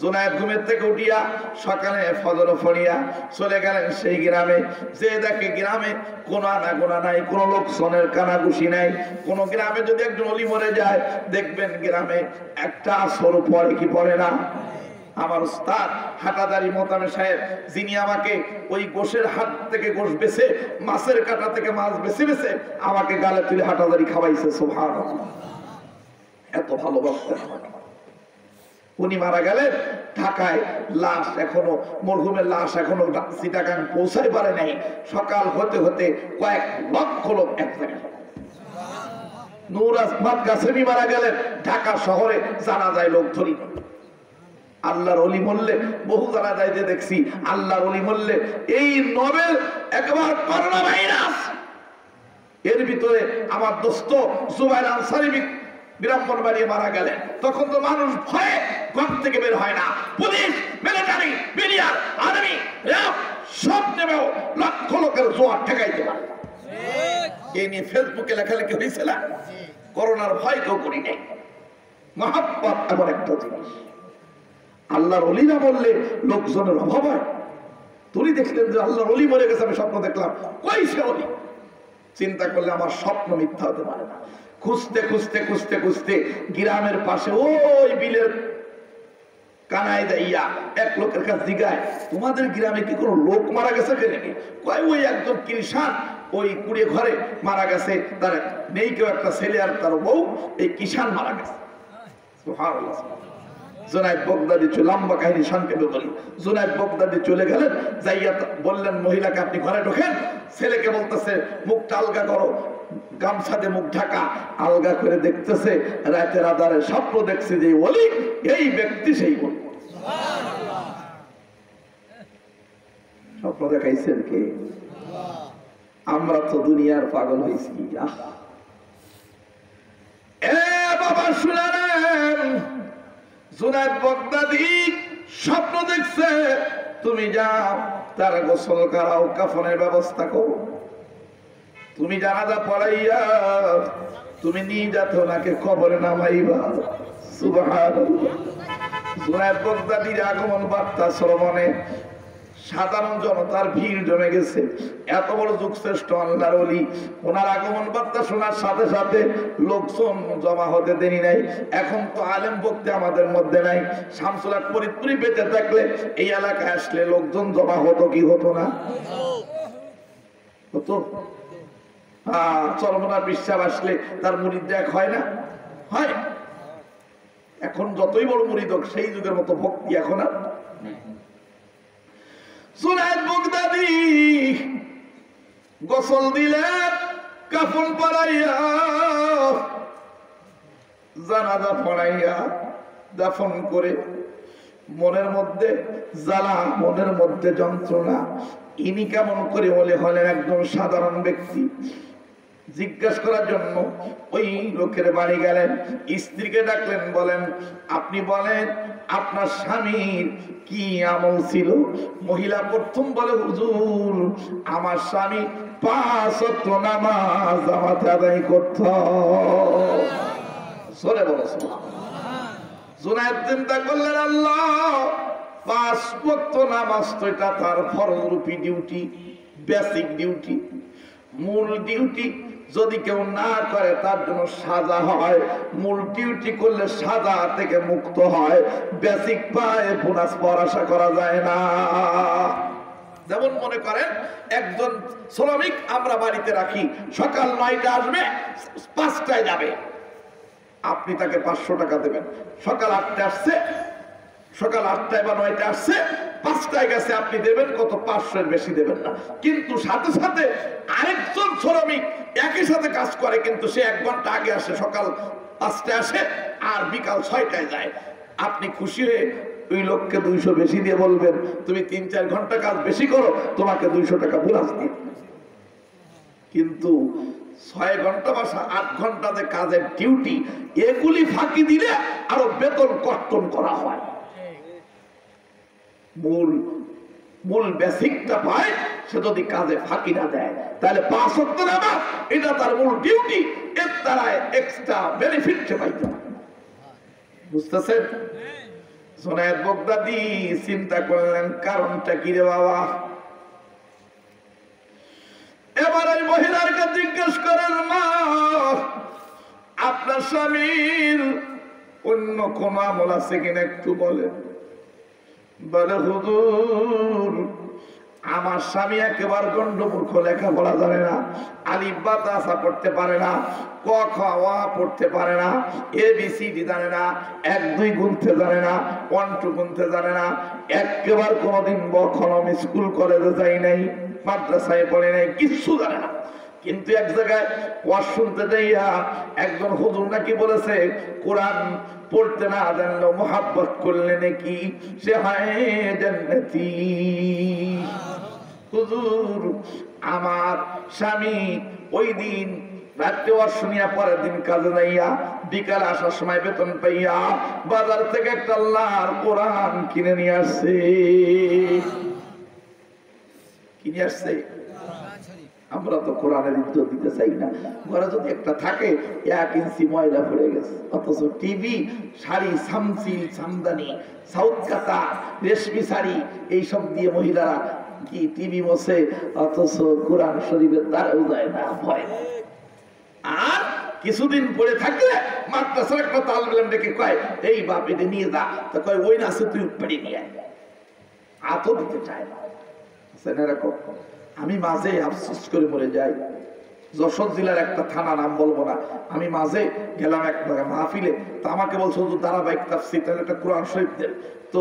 জুনায়েদ ঘুমের থেকে উঠিয়া সকালে ফজর পড়িয়া চলে গেলেন সেই গ্রামে। যে দেখে গ্রামে কোনো আনাগোনা নাই, কোনো লোকজনের কানাঘুষি নাই। কোন গ্রামে যদি একজন ওলি মরে যায়, দেখবেন গ্রামে একটা আসর পড়ে কি পড়ে না? আমার উস্তাদ হাটাদারি মোতামে সাহেব, যিনি আমাকে ওই গোশের হাট থেকে গোশ বেছে, মাছের কাটা থেকে মাছ বেছে বেছে আমাকে গালে তুলে হাটাদারি খাওয়াইছে। সুবহানাল্লাহ। এত ভালোবাসতেন আমাকে। উনি মারা গেলেন ঢাকায়, লাশ এখনো, মরহুমের লাশ এখনো চিটাগাং পৌঁছাই পারে নাই। সকাল হতে হতে কয়েক লক্ষ লোক এক জায়গায়। নূর আহমদ কাসেমি মারা গেলেন ঢাকা শহরে, জানাজায় লোক ধরি। আল্লাহর ওলি মরলে বহু জানাজায় যে দেখছি, আল্লাহর ওলি মরলে এই নবেল একবার করোনা ভাইরাস, এর ভিতরে আমার দোস্ত জুবাইর আনসারী ব্রাহ্মণবাড়ি মারা গেলেন। তখন তো মানুষ ভয়ে ঘর থেকে বের হয় না। Police, military, BDR, army, RAB সব নেমেও লক্ষ লোকের জোয়ার ঠেকাইতে পারে। এই নিয়ে ফেসবুকে লেখালেখি হয়েছিল। করোনার ভয় কেউ করি নাই। মহাব্বত এমন একটা জিনিস, আল্লাহর ওলি না বললে লোকজনের অভাব হয়। তুমি দেখলেন যে আল্লাহর ওলি মরে গেছে, আমি স্বপ্ন দেখলাম, কই সে ওলি? চিন্তা করলে আমার স্বপ্ন মিথ্যা হতে পারে না। খুঁজতে খুঁজতে খুঁজতে খুঁজতে গ্রামের পাশে ওই বিলের কানায় যাইয়া এক লোকের কাছে জিগায়, তোমাদের গ্রামে কি কোনো লোক মারা গেছে কেন? কয় ওই একজন কৃষাণ ওই কুড়িয়ে ঘরে মারা গেছে, তার নেই কেউ, একটা ছেলে আর তার বউ, এই কিষাণ মারা গেছে। সুবহানাল্লাহ। জুনায়েদ বগদাদি, লম্বা কাহিনী সংক্ষেপে বলি, জুনায়েদ বগদাদি চলে গেলেন, যাইয়া বললেন মহিলাকে, আপনি ঘরে ঢোকেন। ছেলেকে বলতেছে, মুখটা আলগা করো, গামছা দিয়ে মুখ ঢাকা। আলগা করে দেখতেছে, রাতের আধারে স্বপ্ন দেখছে যে ওলি, এই ব্যক্তি সেই ওলি। স্বপ্ন দেখাইছেন কে? আমরা তো দুনিয়ার পাগল হয়েছি। এ বাবা শুনেন, জুনায়েদ বগদাদি স্বপ্ন দেখছে, তুমি যাও তার গোসল করাও, কাফনের ব্যবস্থা করো, তুমি জানাজা পড়াইয়া তুমি নিয়ে যাতে ওনাকে কবরে নামাইবা। সুবহানাল্লাহ। জুনায়েদ বগদাদির আগমন বার্তা শ্রবণে সাধারণ জনতার ভিড় জমে গেছে। এত বড় যুগশ্রেষ্ঠ আল্লাহর ওলি, ওনার আগমন বার্তা শোনার সাথে সাথে লোকজন জমা হতে দেরি নাই। এখন তো আলেম বক্তা আমাদের মধ্যে নাই। শামসুল হক ফরিদপুরি বেঁচে থাকলে এই এলাকায় আসলে লোকজন জমা হতো কি হতো না? হতো। চরমনার বিশ্বাস আসলে তার মুরিদ দেখ হয় না? হয়। এখন যতই বড় মুরিদ হোক, সেই যুগের মতো ভক্তি এখন আর। জুনায়েদ বগদাদি গোসল দিলেন, কাফন পরাইয়া জানাজা পড়াইয়া দাফন করে মনের মধ্যে জ্বালা, মনের মধ্যে যন্ত্রণা। ইনি কেমন করে হলেন একজন সাধারণ ব্যক্তি। জিজ্ঞাসা করার জন্য ওই লোকের বাড়ি গেলেন, স্ত্রীকে ডাকলেন, বলেন আপনি বলেন আপনার স্বামীর কি আমল ছিল? মহিলা প্রথম বলে, হুজুর আমার স্বামী 5 ওয়াক্ত নামাজ জামাতে আদায় করত। সরে বলো সুবহানাল্লাহ। জুনায়েদ চিন্তা করলেন, আল্লাহ 5 ওয়াক্ত নামাজ তো এটা তার ফরজ রূপী ডিউটি, বেসিক ডিউটি, মূল ডিউটি। যদি কেউ না করে তার জন্য সাজা হয়, মূল ডিউটি করলে সাজা থেকে মুক্ত হয়, বেসিক পায় বোনাস পাওয়ার আশা করা যায় না। যেমন মনে করেন একজন শ্রমিক আমরা বাড়িতে রাখি, সকাল 9টায় আসবে, 5টায় যাবে, আপনি তাকে 500 টাকা দেবেন। সকাল 8টায় আসছে, সকাল 8টায় বা 9টায় আসছে, 5টায় গেছে, আপনি দেবেন কত? 500 এর বেশি দেবেন না। কিন্তু সাথে সাথে আরেকজন শ্রমিক একই সাথে কাজ করে, কিন্তু সে 1 ঘন্টা আগে আসে, সকাল 5টায় আসে আর বিকাল 6টায় যায়। আপনি খুশি হয়ে ওই লোককে 200 বেশি দিয়ে বলবেন, তুমি 3-4 ঘন্টা কাজ বেশি করো, তোমাকে 200 টাকা বোনাস দিই। কিন্তু 6 ঘন্টা বা 8 ঘন্টা যে কাজের ডিউটি, এগুলি ফাঁকি দিলে আরো বেতন কর্তন করা হয়। মূল বেসিকটা পায় সে যদি কাজে ফাঁকি না দেয়, তাহলে 5 ওয়াক্ত নামাজ এটা তার মূল ডিউটি, এর দ্বারা এক্সট্রা বেনিফিট সে পাইতে পারে। বুঝতেছেন? জুনায়েদ বাগদাদী চিন্তা করলেন কারণটা কি রে বাবা। এবার ওই মহিলার কাছে জিজ্ঞেস করেন, মা আপনার স্বামীর অন্য কোন আমল আছে কিনা একটু বলেন। বলে, হুজুর আমার স্বামী একেবারে গন্ডমূর্খ, লেখাপড়া জানে না, আলিফ বা তাসা পড়তে পারে না, ক খ ওয়া পড়তে পারে না, ABCD জানে না, 1-2 গুনতে জানে না, 1-2 গুনতে জানে না, একেবারে কোনোদিন কখনো স্কুল কলেজে যাই নাই, মাদ্রাসায় পড়ে নাই, কিচ্ছু জানে না। কিন্তু এক জায়গায় ওয়াজ শুনতে যাইয়া একজন হুজুর নাকি বলেছে, কোরআন পড়তে না জানলেও মোহাব্বত করলে নাকি সে হয় জান্নাতি। হুজুর আমার স্বামী ওই দিন রাত্রে ওয়াজ শুনিয়া পরের দিন কাজে যাইয়া বিকালে আসার সময় বেতন পাইয়া বাজার থেকে একটা আল্লাহর কোরআন কিনে নিয়ে আসছে। কিনে আসছে। আমরা তো কোরআনের ইজ্জত দিতে চাই না। ঘরে যদি একটা থাকে 1 ইঞ্চি ময়লা পড়ে গেছে, অথচ টিভি, শাড়ি, সামসিল, সামদানি, সাউথ কাতা, রেশমি শাড়ি এইসব দিয়ে মহিলারা কি টিভি বসে, অথচ কোরআন শরীফের দ্বারাও যায় না, ভয়। আর কিছুদিন পরে থাকলে মাদ্রাসার একটা তালবেলাম ডেকে কয়, এই বাপ এটা নিয়ে যা, তা কয় ওই না আছে, তুই উঠপাড়ি নিয়ে আয়। আতো দিতে চায় না। এরকম আমি মাঝে আফসোস করে মরে যাই। যশোর জেলার একটা থানা, নাম বলবো না, আমি মাঝে গেলাম এক মাহফিলে, তা আমাকে বলছো ধারাবাহিক তাফসীর, তাহলে একটা কোরআন শরীফ দেন। তো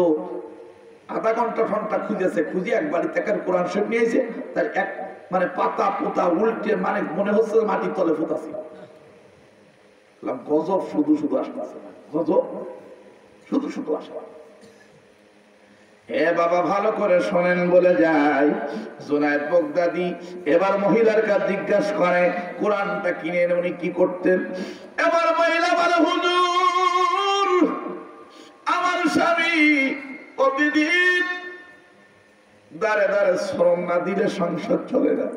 আধা ঘন্টা খুঁজেছে, খুঁজে এক বাড়ি থেকে কোরআন শরীফ নিয়েছে, তার এক মানে পাতা পোতা উল্টে, মানে মনে হচ্ছে মাটির তলে ফুটাছি। গজব শুধু শুধু আসতেছে, গজব শুধু শুধু আসে। হে বাবা ভালো করে শোনেন বলে যায়। জুনায়েদ বাগদাদী এবার মহিলার কাছে জিজ্ঞাসা করে কোরআনটা কিনে এনে উনি কি করতেন। এবার মহিলা বলে, হুজুর আমার স্বামী প্রতিদিন দাঁড়ে দাঁড়ে শ্রম না দিলে সংসার চলে না।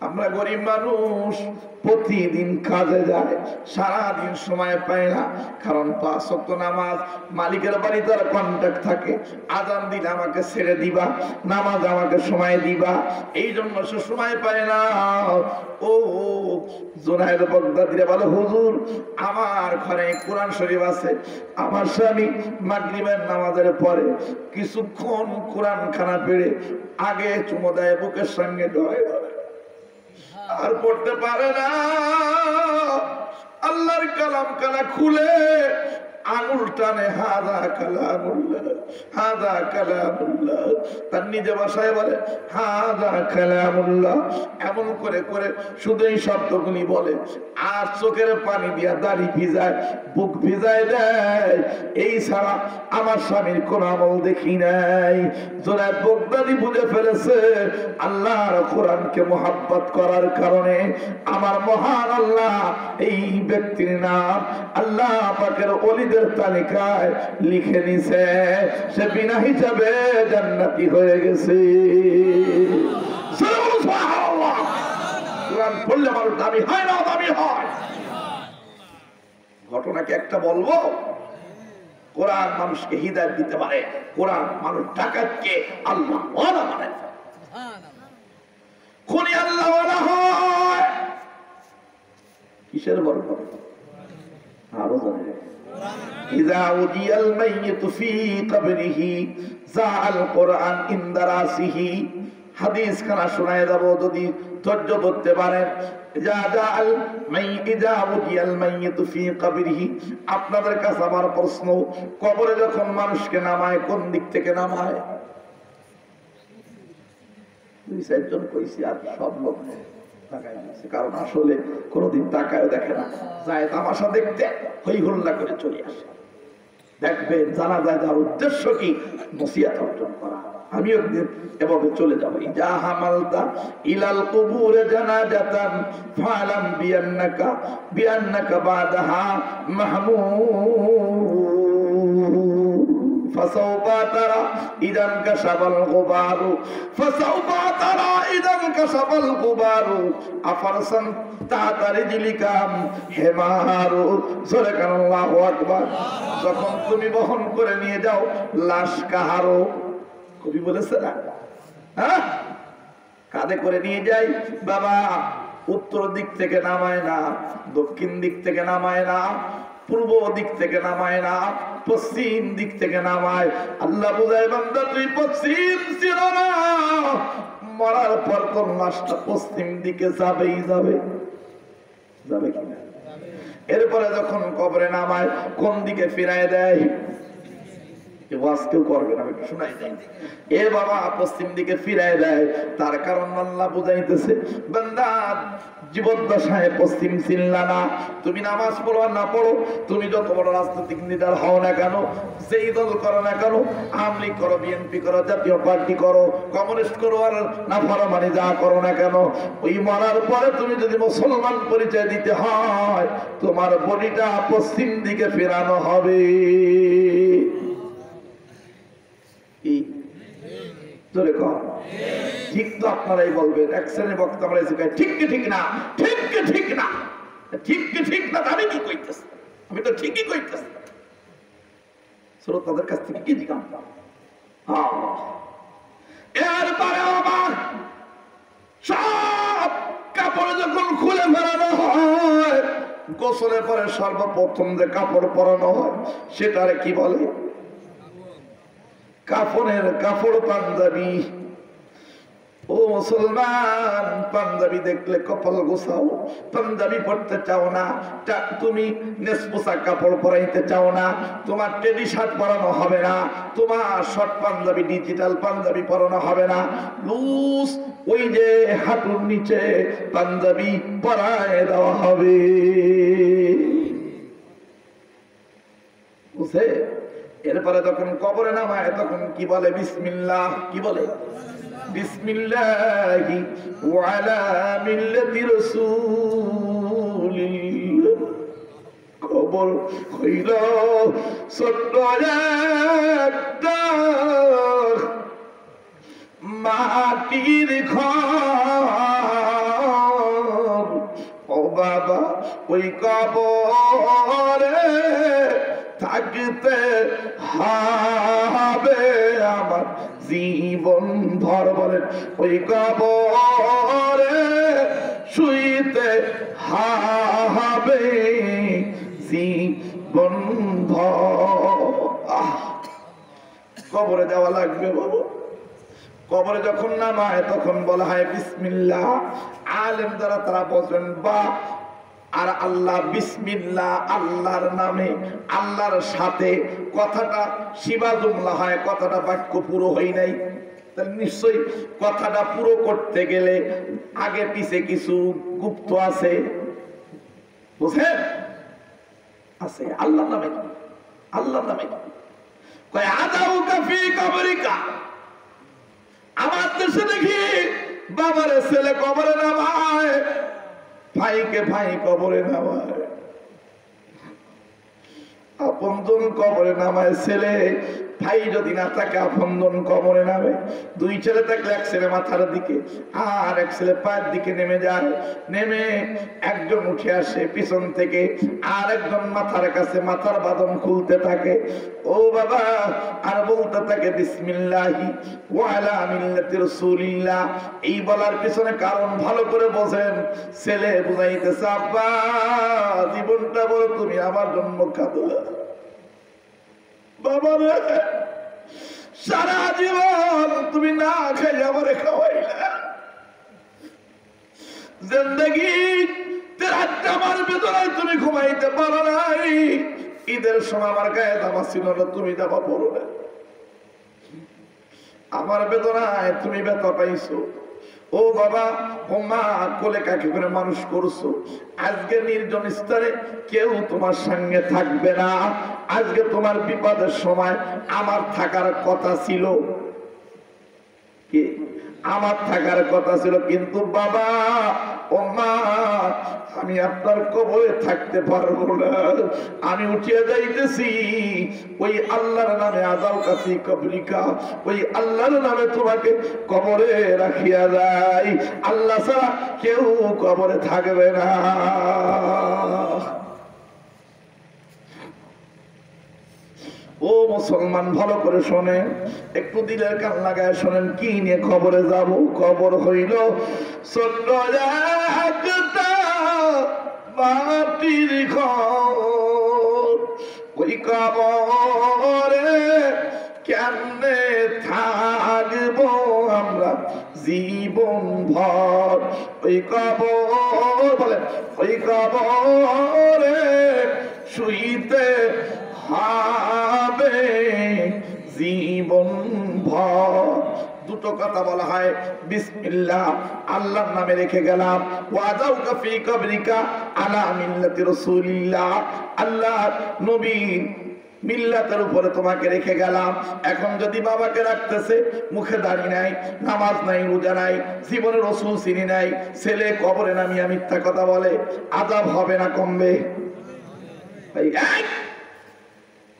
আমরা গরিব মানুষ, প্রতিদিন কাজে যায়, সারাদিন সময় পায় না, কারণ 5 ওয়াক্ত নামাজ মালিকের বাড়ি তার কন্ট্যাক্ট থাকে, আজান দিলে আমাকে ছেড়ে দিবা, নামাজ আমাকে সময় দিবা, এই জন্য সে সময় পায় না। ও জুনায়েদ বাগদাদীরা বলে, হুজুর আমার ঘরে কোরআন শরীফ আছে, আমার স্বামী মাগরিবের নামাজের পরে কিছুক্ষণ কোরআন খানা পেড়ে আগে চুমো দেয়, বুকের সঙ্গে জড়ায় ধরে, আর পড়তে পারে না। আল্লাহর কালাম কানা খুলে আঙুল টানে হাদা কালামুল্লাহ, হাদা কালামুল্লাহ। তার নিজে ভাষায় বলে হাদা কালামুল্লাহ। এমন করে করে শুধু এই শব্দগুলি বলে, আর চোখের পানি দিয়া দাড়ি ভিজায়, বুক ভিজায় দেয়। এই ছাড়া আমার স্বামীর কোন আমল দেখি নাই। জোনায়েদ বাগদাদী বুঝে ফেলেছে আল্লাহর কোরআনকে মোহাব্বত করার কারণে আমার মহান আল্লাহ এই ব্যক্তির নাম আল্লাহ পাকের ওলিদের তালিকায় লিখে নিছে, সে বিনা হিসাবে জান্নাতি হয়ে গেছে। সুবহানাল্লাহ। কোরআন পড়লে মানুষ দামি হয় না, দামি হয়। ঘটনাকে একটা বলবো, কোরআন মানুষকে হিদায়াত দিতে পারে, কোরআন মানুষ ডাকাতকে আল্লাহ ওয়ালা বানায়। খুনি আল্লাহ ওয়ালা হয় কিসের বরকত? আরো জানে ইযা উদিয়াল মাইয়িতু ফি কবরিহি যাআল কুরআন ইনদা রাসিহি। হাদিস খানা শোনায় যাব যদি ধৈর্য ধরতে পারেন। আপনাদের কাছে আমার প্রশ্ন, কবরে যখন মানুষকে নামায় কোন দিক থেকে নামায়? দুই চারজন কইছি, আর সব লোক তাকায় দিয়েছে, কারণ আসলে কোনদিন তাকায় দেখে না, যায় তামাশা দেখতে, হই হল্লা করে চলে আসে। দেখবেন জানা যায় তার উদ্দেশ্য কি, নসিহত অর্জন করা। আমি একদিন এভাবে চলে যাবো। ইজা হামালতা ইলাল কুবুরে জানাজাতান ফালাম বিআন্নাকা বাদাহা মাহমুদ ফাসাউফা তারা ইদান কাশাবাল গুবারু ফাসাউফা তারা ইদান কাশাবাল গুবারু আফারসান তাহতা রিজলিকাম হিমারু। সুবহানাল্লাহু আকবার। যখন তুমি বহন করে নিয়ে যাও লাশ কাহারো, কবি বলেছে না, হ্যাঁ, কাঁধে করে নিয়ে যাই বাবা, উত্তর দিক থেকে নামায় না, দক্ষিণ দিক থেকে নামায় না, পূর্ব দিক থেকে নামায় না, পশ্চিম দিক থেকে নামায়। আল্লাহ বুঝায় বান্দা তুই পশ্চিম ছিল না, মরার পর তোর লাশটা পশ্চিম দিকে যাবেই যাবে, যাবে কিনা? এরপরে যখন কবরে নামায় কোন দিকে ফিরায় দেয়? কেউ করবে না, শোনাই দেয় এ বাবা পশ্চিম দিকে ফিরায় দেয়। তার কারণ আল্লাহ বুঝাইতেছে বান্দা জীবদ্দশায় পশ্চিম চিনলা না, তুমি নামাজ পড়ো আর না পড়ো, তুমি যত বড় রাজনৈতিক নেতার হও না কেন, যেই দল করো না কেন, আওয়ামী লীগ করো, বিএনপি করো, জাতীয় পার্টি করো, কমিউনিস্ট করো, আর না ফারামানি যা করো না কেন, ওই মরার পরে তুমি যদি মুসলমান পরিচয় দিতে হয় তোমার বডিটা পশ্চিম দিকে ফেরানো হবে। ঠিক তো আপনারাই বলবেন, এক শ্রেণীর বক্তা আমরা ঠিক কি ঠিক না, ঠিক কি ঠিক না, ঠিক কি ঠিক না, আমি কি কইতেছি? আমি তো ঠিকই কইতেছি। শ্রোতাদের কাছ থেকে কি দিলাম? এরপরে আবার সব কাপড় যখন খুলে ফেলানো হয়, গোসলের পরে সর্বপ্রথম যে কাপড় পরানো হয় সেটারে কি বলে? কাফনের কাপড়, পাঞ্জাবি। ও মুসলমান, পাঞ্জাবি দেখলে কপাল গোছাও, পাঞ্জাবি পড়তে চাও না, তুমি নেসপোসা কাপড় পরাইতে চাও না, তোমার টেডি শার্ট পরানো হবে না, তোমার শর্ট পাঞ্জাবি ডিজিটাল পাঞ্জাবি পরানো হবে না, লুজ ওই যে হাঁটুর নিচে পাঞ্জাবি পরায় দেওয়া হবে। বুঝে? এরপরে যখন কবরে নামায় তখন কি বলে? বিসমিল্লাহ। কি বলে? বিসমিল্লাহি ওয়া আলা মিল্লাতি রাসূলিল্লাহ। কবর হইল ছোট্ট একটা মাটির ঘর, ও বাবা ওই কবরে থাকতে হবে আমার জীবন ভর। বলেন ওই কবরে শুইতে হবে জীবন ভর। কবরে যাওয়া লাগবে বাবু। কবরে যখন নামায় তখন বলা হয় বিসমিল্লাহ। আলেম যারা তারা বলছেন বা আর আল্লাহ বিসমিল্লাহ, আল্লাহর নামে, আল্লাহর সাথে কথাটা শিবা জুমলা হয়, কথাটা বাক্য পুরো হয় নাই। নিশ্চয়ই কথাটা পুরো করতে গেলে আগে পিছে কিছু গুপ্ত আছে, বুঝেন? আছে আল্লাহর নামে। আল্লাহর নামে কয় আদাউকা ফি কবরিকা। আমার দেশে দেখি বাবারে ছেলে কবরে নামায়, ভাইকে ভাই কবরে নামায়, আপনজন কবরে নামায় ছেলে, ভাই যদি না থাকে আপনজন কবরে নামে। দুই ছেলে থাকলে এক ছেলে মাথার দিকে আর এক ছেলে পায়ের দিকে নেমে যায়, নেমে একজন উঠে আসে পিছন থেকে, আর একজন মাথার কাছে মাথার বাঁধন খুলতে থাকে। ও বাবা, আর বলতে থাকে বিসমিল্লাহি ওয়া আলা মিল্লাতি রাসূলিল্লাহ। এই বলার পিছনে কারণ ভালো করে বোঝেন। ছেলে বুঝাইতেছে আব্বা জীবনটা বড় তুমি আমার জন্য কাঁদলা, বাবা রে সারা জীবন তুমি না খাই আমারে খাওয়াইলা, জিন্দেগি রাতটা আমার বেদনায় তুমি ঘুমাইতে পারো নাই, ঈদের সময় আমার গায়ে জামা ছিল না, তুমি জামা পরো না, আমার বেদনায় তুমি ব্যথা পাইছো। ও বাবা, ও মা, কোলে কাকে করে মানুষ করছো, আজকে নির্জন স্তরে কেউ তোমার সঙ্গে থাকবে না। আজকে তোমার বিপদের সময় আমার থাকার কথা ছিল, কি আমার থাকার কথা ছিল, কিন্তু বাবা ও মা আমি আপনার কবরে থাকতে পারবো না, আমি উঠিয়ে যাইতেছি ওই আল্লাহর নামে, আদাও কাফি কবরিকা, ওই আল্লাহর নামে তোমাকে কবরে রাখিয়া যাই, আল্লাহ ছাড়া কেউ কবরে থাকবে না। ও মুসলমান ভালো করে শোনেন, একটু দিলের কান লাগায় শোনেন, কি নিয়ে খবরে যাব। খবর হইল ছোট্ট একটা মাটির ঘর, ওই কবরে কেমনে থাকবো আমরা জীবন ভর, ওই কবর বলে ওই কবরে শুইতে হবে জীবন ভর। দুটো কথা বলা হয়, বিসমিল্লাহ আল্লাহর নামে রেখে গেলাম, ওয়াদাউকা ফি কবরিকা আলা মিল্লাতি রাসূলিল্লাহ, আল্লাহ নবী মিল্লাতের উপরে তোমাকে রেখে গেলাম। এখন যদি বাবাকে রাখতেছে, মুখে দাড়ি নাই, নামাজ নাই, রোজা নাই, জীবনে রাসূল চিনি নাই, ছেলে কবরে নামিয়ে মিথ্যা কথা বলে, আযাব হবে না কমবে? ভাই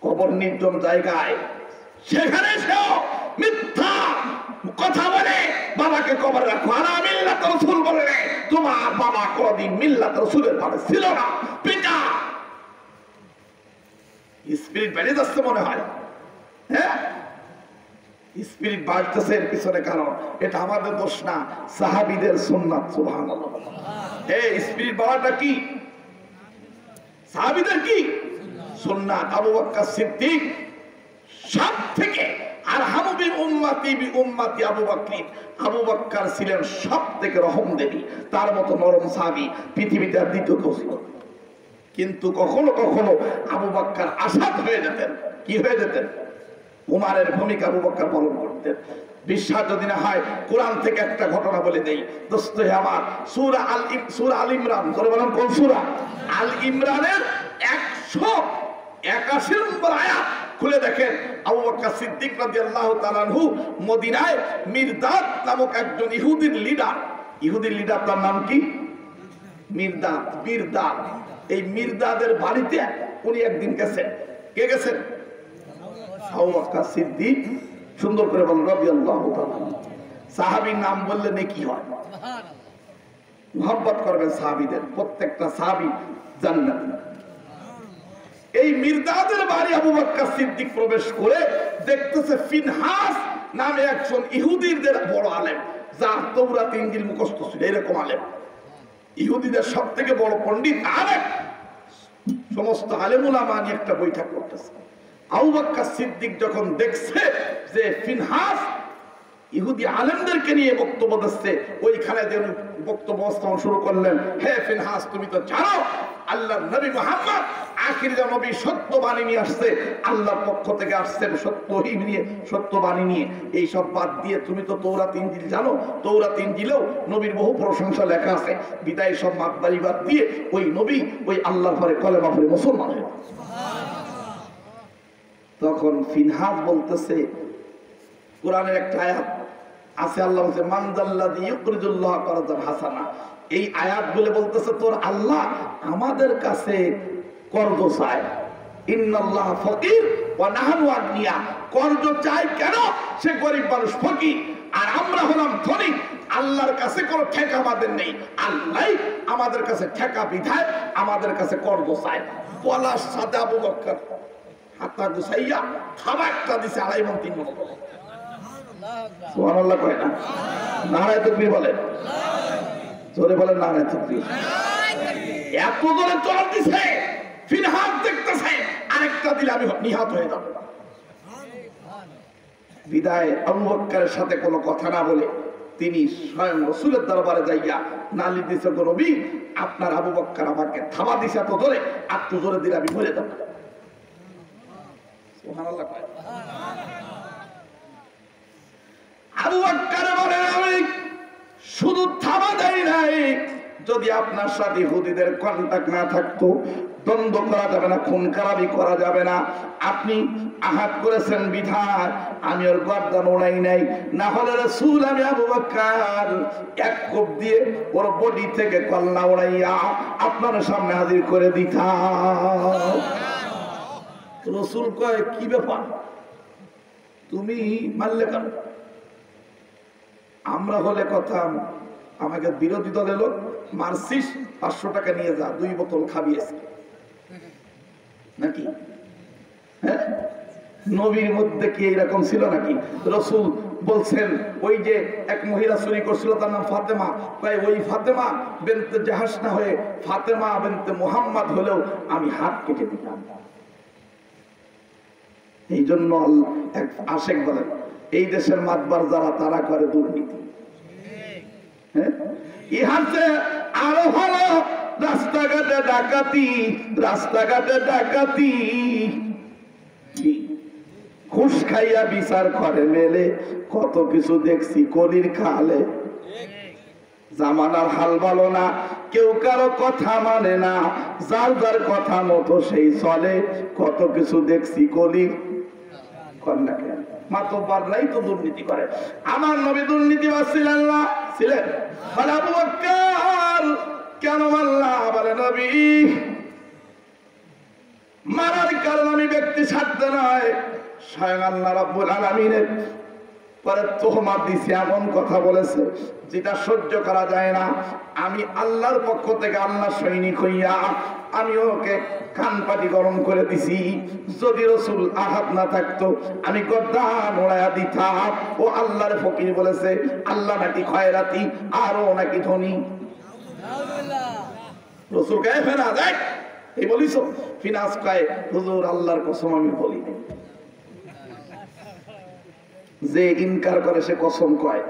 কবর নির্জন জায়গায়, সেখানে সেও মিথ্যা কথা বলে বাবাকে কবরে রাখো, আর মিল্লাত রাসূল বলে তোমার বাবা কোনদিন মিল্লাত রাসূলের পাশে ছিল না, পিতা স্পিরিট বেড়ে যাচ্ছে মনে হয়। হ্যাঁ, স্পিরিট বাড়তেছে এর পিছনে কারণ এটা আমাদের দোষ না, সাহাবীদের সুন্নাত। সুবহানাল্লাহ। এই স্পিরিট বাড়াটা কি সাহাবীদের কি সুন্নাত। আবু বকর সিদ্দিক সব থেকে আরহামু বি উম্মতি বি উম্মতি আবু বকর, আবু বকর ছিলেন সব থেকে রহম দেবী, তার মতো নরম সাহাবী পৃথিবীতে আর দ্বিতীয় কেউ ছিল। কিন্তু কখনো কখনো আবু বকর আসাদ হয়ে যেতেন। কি হয়ে যেতেন? উমারের ভূমিকা আবু বকর পালন করতেন। বিশ্বাস যদি না হয় কোরআন থেকে একটা ঘটনা বলে দেই দোস্ত হে আমার, সূরা আল ইমরান, ধরে বলেন কোন সূরা? আল ইমরানের 181 নম্বর আয়াত খুলে দেখেন। আবু বকর সিদ্দিক রাদিয়াল্লাহু তাআলা আনহু মদিনায় মিরদাদ নামক একজন ইহুদির লিডার, ইহুদির লিডার তার নাম কি? মিরদাদ। এই মিরদাদের বাড়িতে উনি একদিন গেছেন। কে গেছেন? আবু বকর সিদ্দিক। সুন্দর করে বলেন রাদিয়াল্লাহু তাআলা। সাহাবীর নাম বললে নেকি হয়, মুহাব্বত করবেন সাহাবীদের, প্রত্যেকটা সাহাবী জান্নাতি। এই মিরদাদের বাড়ি আবু বকর সিদ্দিক প্রবেশ করে দেখতেছে ফিনহাস নামে একজন ইহুদিদের বড় আলেম, যার তাওরাত ইনজিল মুখস্থ ছিল, এরকম আলেম, ইহুদিদের সব থেকে বড় পণ্ডিত আলেম, সমস্ত আলেম উলামা নিয়ে একটা বৈঠক করতেছে। আবু বকর সিদ্দিক যখন দেখছে যে ফিনহাস ইহুদি আলেমদেরকে নিয়ে বক্তব্য দিচ্ছে, ওইখানে যে বক্তব্য শুরু করলেন, হে ফিনহাস তুমি তো জানো আল্লাহর নবী মুহাম্মদ আখির নবী সত্য বাণী নিয়ে আসছে, আল্লাহর পক্ষ থেকে আসছেন সত্য বাণী নিয়ে। এই সব বাদ দিয়ে তুমি তো তৌরাত ইনজিল জানো, তৌরাত ইনজিলেও নবীর বহু প্রশংসা লেখা আছে, বিদায় সব মাতবাড়ি বাদ দিয়ে ওই নবী ওই আল্লাহর পরে কলেমা পড়ে মুসলমান হয়ে। তখন ফিনহাস বলতেছে, কোরআনের একটা আয়াত আছে, আল্লাহ বলছে মানজাল্লাযী ইউকরিদুল্লাহ কারদান হাসানা। এই আয়াত বলে বলতেছে তোর আল্লাহ আমাদের কাছে কর্জ চায়। ইন্নাল্লাহ ফকির ওয়া নাহনু আগনিয়া। কর্জ চায় কেন? সে গরিব মানুষ, ফকির, আর আমরা হলাম ধনী। আল্লাহর কাছে কোনো ঠেকা আমাদের নেই, আল্লাহ আমাদের কাছে ঠেকা বিধায় আমাদের কাছে কর্জ চায়। পলাশ সাদা আবু বকর হাতা গুছাইয়া খাবার একটা দিছে 2.5 মণ 3 মণ। সুবহানাল্লাহ কয় না? নারায়ে তাকবীর বলে, জোরে বলেন নারায়ে তাকবীর। এত জোরে চল দিছে, ফিনহাস দেখতেছে আরেকটা দিলে আমি নিহত হয়ে যাব। বিদায় আবু বকরের সাথে কোনো কথা না বলে তিনি স্বয়ং রাসূলের দরবারে যাইয়া নালি দিছে, গো নবী আপনার আবু বকর আমাকে থাবা দিছে এত জোরে, একটু জোরে দিলে আমি মরে যাব। সুবহানাল্লাহ কয়। আবু বকর বলে আমি শুধু থাবা দেই নাই, যদি আপনার সাথে ইহুদিদের কন্টাক্ট না থাকতো দ্বন্দ্ব করা যাবে না, খুন খারাপি করা যাবে না। আপনি আঘাত করেছেন বিধায় আমি ওর গর্দান উড়াই নাই, না হলে রাসূল আমি আবু বকর এক কোপ দিয়ে ওর বডি থেকে কল্লা উড়াইয়া আপনার সামনে হাজির করে দিতাম। রাসূল কয় কি ব্যাপার, তুমি মারলে কেন? আমরা হলে কথা, আমাকে বিরোধী দলের লোক মারছিস, 500 টাকা নিয়ে যা, 2 বোতল খাবি নাকি? হ্যাঁ, নবীর মধ্যে কি এরকম ছিল নাকি? রাসূল বলছেন ওই যে এক মহিলা চুরি করছিল, তার নাম ফাতেমা, তাই ওই ফাতেমা বিনতে জাহাস না হয়ে ফাতেমা বিনতে মুহাম্মদ হলেও আমি হাত কেটে দিতাম। এই জন্য এক আশেক বলেন, এই দেশের মাতবার যারা তারা করে দুর্নীতি। হ্যাঁ, ইহাতে আরো ভালো রাস্তাঘাটে ডাকাতি, রাস্তাঘাটে ডাকাতি, ঘুষ খাইয়া বিচার করে মেলে, কত কিছু দেখছি কলির খালে। জামানার হাল ভালো না, কেউ কারো কথা মানে না, যার যার কথা মতো সেই চলে, কত কিছু দেখছি কলির কন্যাকে। মাতব্বররাই তো দুর্নীতি করে। আমার নবী দুর্নীতিবাজ ছিলেন না? ছিলেন। বলে আবু বকর কেন মারলা? বলে নবী মারার কারণ আমি ব্যক্তি স্বার্থে নয়, স্বয়ং আল্লাহ রাব্বুল আলামিনের পরে তোহমত দিছে, এমন কথা বলেছে যেটা সহ্য করা যায় না। আমি আল্লাহর পক্ষ থেকে আল্লাহ সৈনিক হইয়া আমি ওকে কান পাটি গরম করে দিছি। যদি রাসূল আহাত না থাকতো আমি গর্দান উড়াইয়া দিতাম। ও আল্লাহর ফকির বলেছে, আল্লাহ নাকি খয়রাতি আর ও নাকি ধনী। রাসূল কয় ফেনা দেখ এই বলিস? ফিনাস কয় হুজুর আল্লাহর কসম আমি বলি না। যে ইনকার করে সে কসম কয়,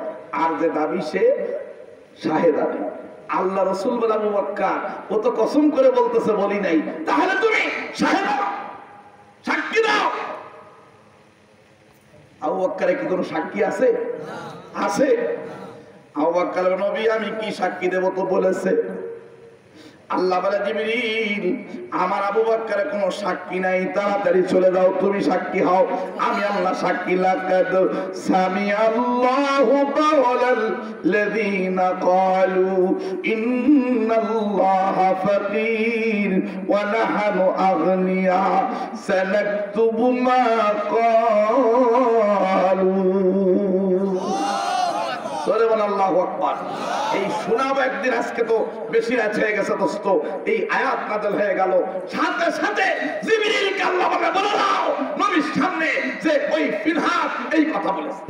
আর যে দাবি সে শাহেদা নেই। আল্লাহ রাসূল বলে আবু বকর ও তো কসম করে বলতেছে বলি নাই, তাহলে তুমি শাহেদা সাক্ষী দাও। আবু বকরের কি কোনো সাক্ষী আছে? আছে। আবু বকর নবী আমি কি সাক্ষী দেব? তো বলেছে আল্লাহ বলে জিবরিল আমার আবু বকরের কোনো সাক্ষী নাই, তাড়াতাড়ি চলে যাও, তুমি সাক্ষী হও। আমি আল্লাহ সাক্ষী। লাকাদ সামি আল্লাহু কাওলাল লাযিনা ক্বালু ইন্নাল্লাহা ফাকির ওয়া নাহনু আগনিয়া সানাকতুবু মা ক্বালু। সরে বল আল্লাহু আকবার। এই শোনাবো একদিন, আজকে তো বেশি রাত হয়ে গেছে দোস্ত। এই আয়াত নাযিল হয়ে গেল, সাথে সাথে জিবরিলকে আল্লাহ বলে দাও নবীর সামনে যে ওই ফিনহাস এই কথা বলেছে।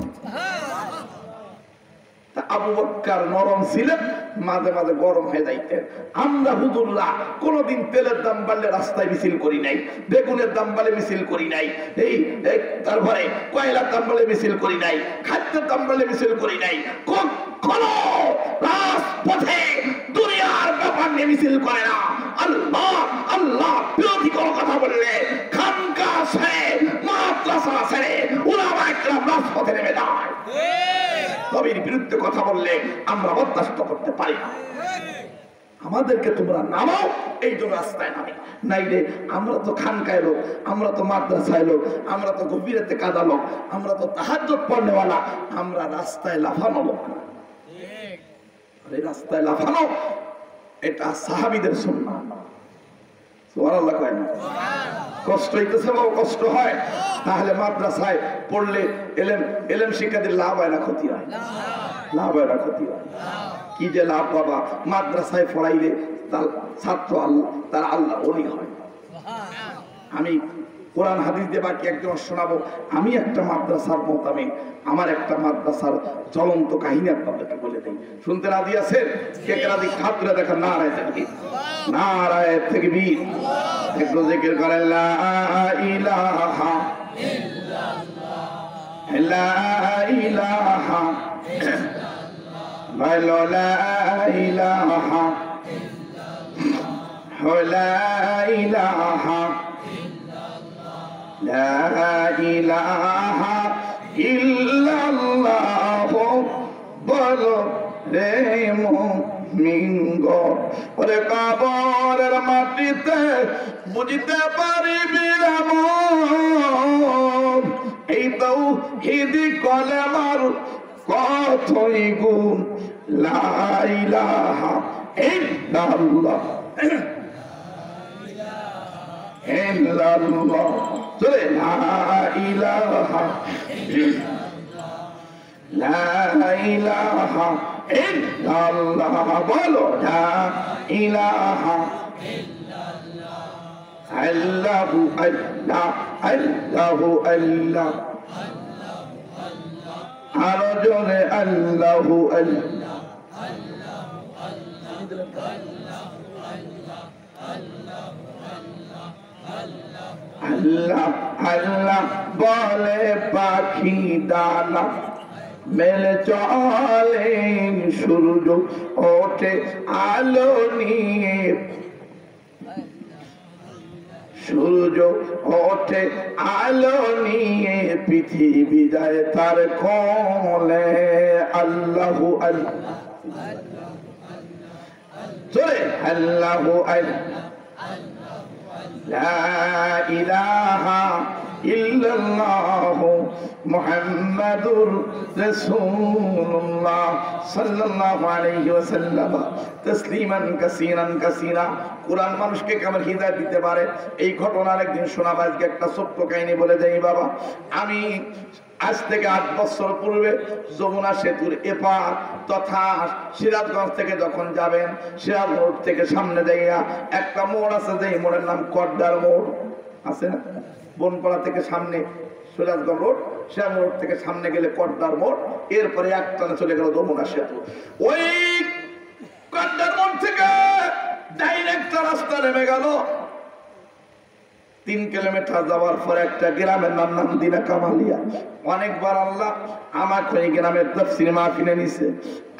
আবু বকর নরম ছিলেন, মাঝে মাঝে গরম হয়ে যাইতেন। আমরা হুজুররা কোনদিন তেলের দাম বাড়লে রাস্তায় মিছিল করি নাই, বেগুনের দাম বাড়লে মিছিল করি নাই, এই তারপরে কয়লার দাম বাড়লে মিছিল করি নাই, খাদ্যের দাম বাড়লে মিছিল করি নাই। কখনো রাজপথে দুনিয়ার ব্যাপার নিয়ে মিছিল করে না। আল্লাহ আল্লাহ বিরোধী কোনো কথা বললে খানকা ছেড়ে মাদ্রাসা ছেড়ে উলামা ইকরাম রাজপথে নেমে যায়। নবীর বিরুদ্ধে কথা বললে আমরা বরদাস্ত করতে পারি না। আমাদেরকে তোমরা নামাও, এই জন্য রাস্তায় নামে, নাইলে আমরা তো খানকায় লোক, আমরা তো মাদ্রাসায় লোক, আমরা তো গভীরাতে কাদা লোক, আমরা তো তাহাজ্জুদ পড়নেওয়ালা, আমরা রাস্তায় লাফানো লোক না। এই রাস্তায় লাফানো এটা সাহাবীদের সুন্নাহ। সুবহানাল্লাহ কয় না? কষ্ট হইতেছে বাবা, কষ্ট হয়, তাহলে মাদ্রাসায় পড়লে এলেম শিক্ষা দিলে লাভ হয় না ক্ষতি হয়? লাভ হয় না ক্ষতি হয়? কি যে লাভ বাবা, মাদ্রাসায় পড়াইলে তার ছাত্র আল্লাহ, তার আল্লাহ ওলি হয়। আমি কোরআন হাদিস দিয়ে বাকি একজন শোনাবো। আমি একটা মাদ্রাসার মোতাবেক আমার একটা মাদ্রাসার জ্বলন্ত কাহিনী আপনাদেরকে বলে দেই, শুনতে রাজি আছেন? কে কে রাজি? হাত তুলে দেখেন। নারায়ে তাকবীর, নারায়ে তাকবীর। একটু জিকির করেন লা ইলাহা ইল্লাল্লাহ, লা ইলাহা ইল্লাল্লাহ, লা ইলাহা ইল্লাল্লাহ, লা ইলাহা ইল্লাল্লাহ। বলো রে মুমিন গো, ওরে কবরের মাটিতে বুঝতে পারিবি রে মন, এই তাওহীদি কলেমার কতই গুণ। লা ইলাহা ইল্লাল্লাহ ইল্লাল্লাহ, চলে লা ইলাহা লা ইলাহা ইল্লাল্লাহ। বলো লা ইলাহা আল্লাহু আল্লাহ আল্লাহু আল্লাহ, আরো জোরে আল্লাহু আল্লাহ। আল্লাহ আল্লাহ বলে পাখি দানা, মেলে চলে সূর্য ওঠে আলো নিয়ে, সূর্য ওঠে আলো নিয়ে, পৃথিবী যায় তার কোলে। আল্লাহু আল্লাহ, চলে আল্লাহু আল্লাহ, লা ইলাহা ইল্লাল্লাহ মুহাম্মাদুর রাসূলুল্লাহ সাল্লাল্লাহু আলাইহি ওয়াসাল্লাম তাসলিমান কাসীরান কাসীরা। কুরআন মানুষকে কেমন হিদায়াত দিতে পারে, এই ঘটনার একদিন শোনাবো। আজকে একটা ছোট্ট কাহিনী বলে যাই বাবা। আমি আজ থেকে 8 বছর পূর্বে যমুনা সেতুর এপার তথা সিরাজগঞ্জ থেকে যখন যাবেন, সিরাজ রোড থেকে সামনে যাইয়া একটা মোড় আছে, যেই মোড়ের নাম কড্ডার মোড় আছে না? বনপাড়া থেকে সামনে সিরাজগঞ্জ রোড, সিরাজ রোড থেকে সামনে গেলে কড্ডার মোড়, এরপরে একটানে চলে গেল যমুনা সেতু। ওই কড্ডার মোড় থেকে ডাইরেক্ট রাস্তা নেমে গেল। 3 কিলোমিটার যাওয়ার পর একটা গ্রামের নাম দিনা কামালিয়া। অনেকবার আল্লাহ আমাকে ওই গ্রামের তাফসীর মাহফিলে নিছে।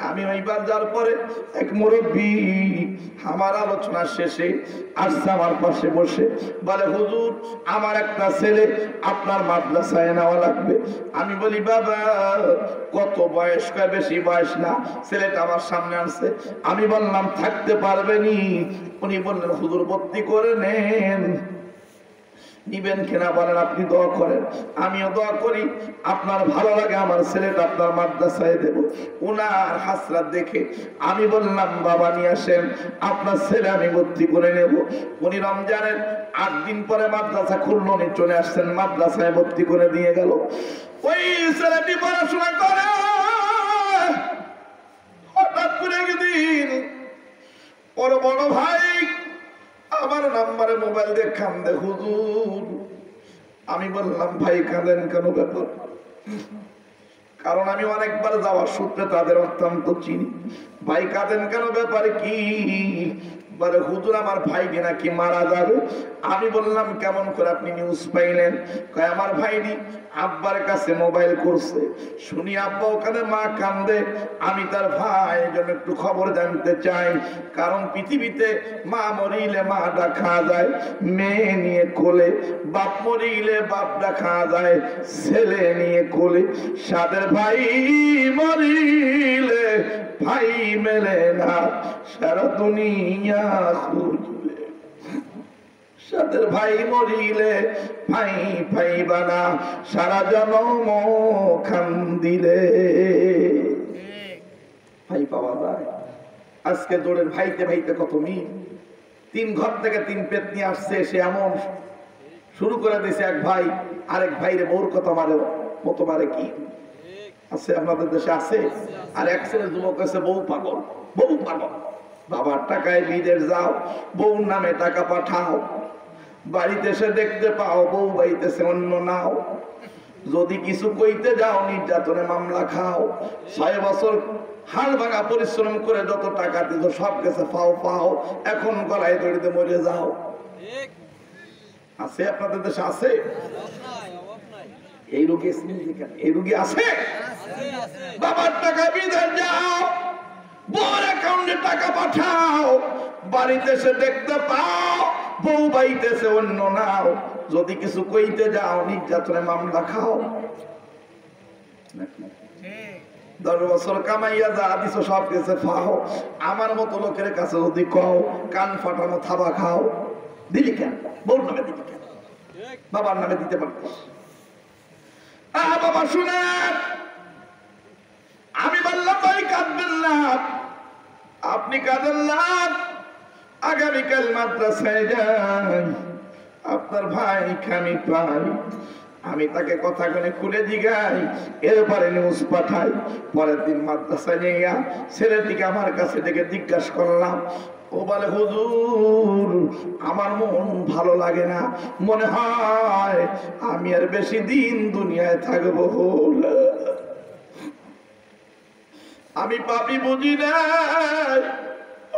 আমি ওইবার যাওয়ার পরে এক মুরব্বী আমার আলোচনা শেষে আসছে আমার পাশে বসে, বলে হুজুর আমার একটা ছেলে আপনার মাদ্রাসায় নেওয়া লাগবে। আমি বলি বাবা কত বয়স? কয় বেশি বয়স না, ছেলেটা আমার সামনে আসছে। আমি বললাম থাকতে পারবেনি? উনি বললেন হুজুর ভর্তি করে নেন। নিবেন কিনা বলেন? আপনি দোয়া করেন, আমিও দোয়া করি। আপনার ভালো লাগে আমার ছেলেটা আপনার মাদ্রাসায় দেব। উনার হাসরাত দেখে আমি বললাম বাবা নিয়ে আসেন, আপনার ছেলে আমি ভর্তি করে নেব। উনি রমজানের 8 দিন পরে মাদ্রাসা খুললো, উনি চলে আসছেন, মাদ্রাসায় ভর্তি করে দিয়ে গেল। ওই ছেলেটি পড়াশোনা করে হঠাৎ করে একদিন ওর বড় ভাই আমার নাম্বারে মোবাইল দিয়ে কান্দে হুজুর। আমি বললাম ভাই কাঁদেন কেন? ব্যাপার? কারণ আমি অনেকবার যাওয়ার সূত্রে তাদের অত্যন্ত চিনি। ভাই কাঁদেন কেন? ব্যাপার কি? বলে হুজুর আমার ভাইটি নাকি মারা যাবে। আমি বললাম কেমন করে আপনি নিউজ পাইলেন? কয় আমার ভাইটি আব্বার কাছে মোবাইল করছে, শুনি আব্বা ওখানে মা কান্দে, আমি তার ভাই জন্য একটু খবর জানতে চাই। কারণ পৃথিবীতে মা মরিলে মা ডাকা যায়, মেয়ে নিয়ে কোলে, বাপ মরিলে বাপ ডাকা যায়, ছেলে নিয়ে কোলে। সাদের ভাই মরিলে ভাই মেলে না, সারা দুনিয়া খুঁজবে। সাদের ভাই মরিলে ভাই পাইবা না, সারা জনম কান্দিলে। ভাই পাওয়া যায়? আজকে দৌড়ের ভাইতে ভাইতে কত মিল। 3 ঘর থেকে 3 পেট নিয়ে আসছে, সে এমন শুরু করে দিয়েছে এক ভাই আরেক ভাইরে বউর কথা মারে মতো মারে। কি আছে আপনাদের দেশে? আছে। আর এক শ্রেণীর যুবক আছে বউ পাগল, বউ পাগল। বাবার টাকায় বিদেশ যাও, বউর নামে টাকা পাঠাও, বাড়িতে এসে দেখতে পাও বউ বাইতেছে অন্য নাও। যদি কিছু কইতে যাও নির্যাতনে মামলা খাও। 6 বছর হাল ভাঙা পরিশ্রম করে যত টাকা দিত সব গেছে পাও পাও, এখন গলায় দড়িতে মরে যাও। আছে আপনাদের দেশে? আছে। এই রোগী এই রোগী আছে। বাবার টাকা বিদেশ যাও, বউর অ্যাকাউন্টে টাকা পাঠাও, বাড়িতে এসে দেখতে পাও বউ বাইতেছে অন্য নাও। যদি কিছু কইতে যাও নির্যাতনে মামলা খাও। 10 বছর কামাইয়া যা দিছো সব কিছু পাও। আমার মতো লোকের কাছে যদি কও কান ফাটানো থাবা খাও, দিলি কেন? বউর নামে দিলি কেন? বাবার নামে দিতে পারতিস। বাবা শুনেন, আমি বললাম ভাই কাঁদবেন না, আপনি কাঁদেন না। আগামীকাল মাদ্রাসায় যাই, আপনার ভাই আমি পাই, আমি তাকে কথা গুনে খুলে জিগাই, এরপরে নিউজ পাঠাই। পরের দিন মাদ্রাসায় নিয়ে ছেলেটিকে আমার কাছে ডেকে জিজ্ঞাসা করলাম। ও বলে হুজুর আমার মন ভালো লাগে না, মনে হয় আমি আর বেশি দিন দুনিয়ায় থাকবো। আমি পাপি বুঝি না,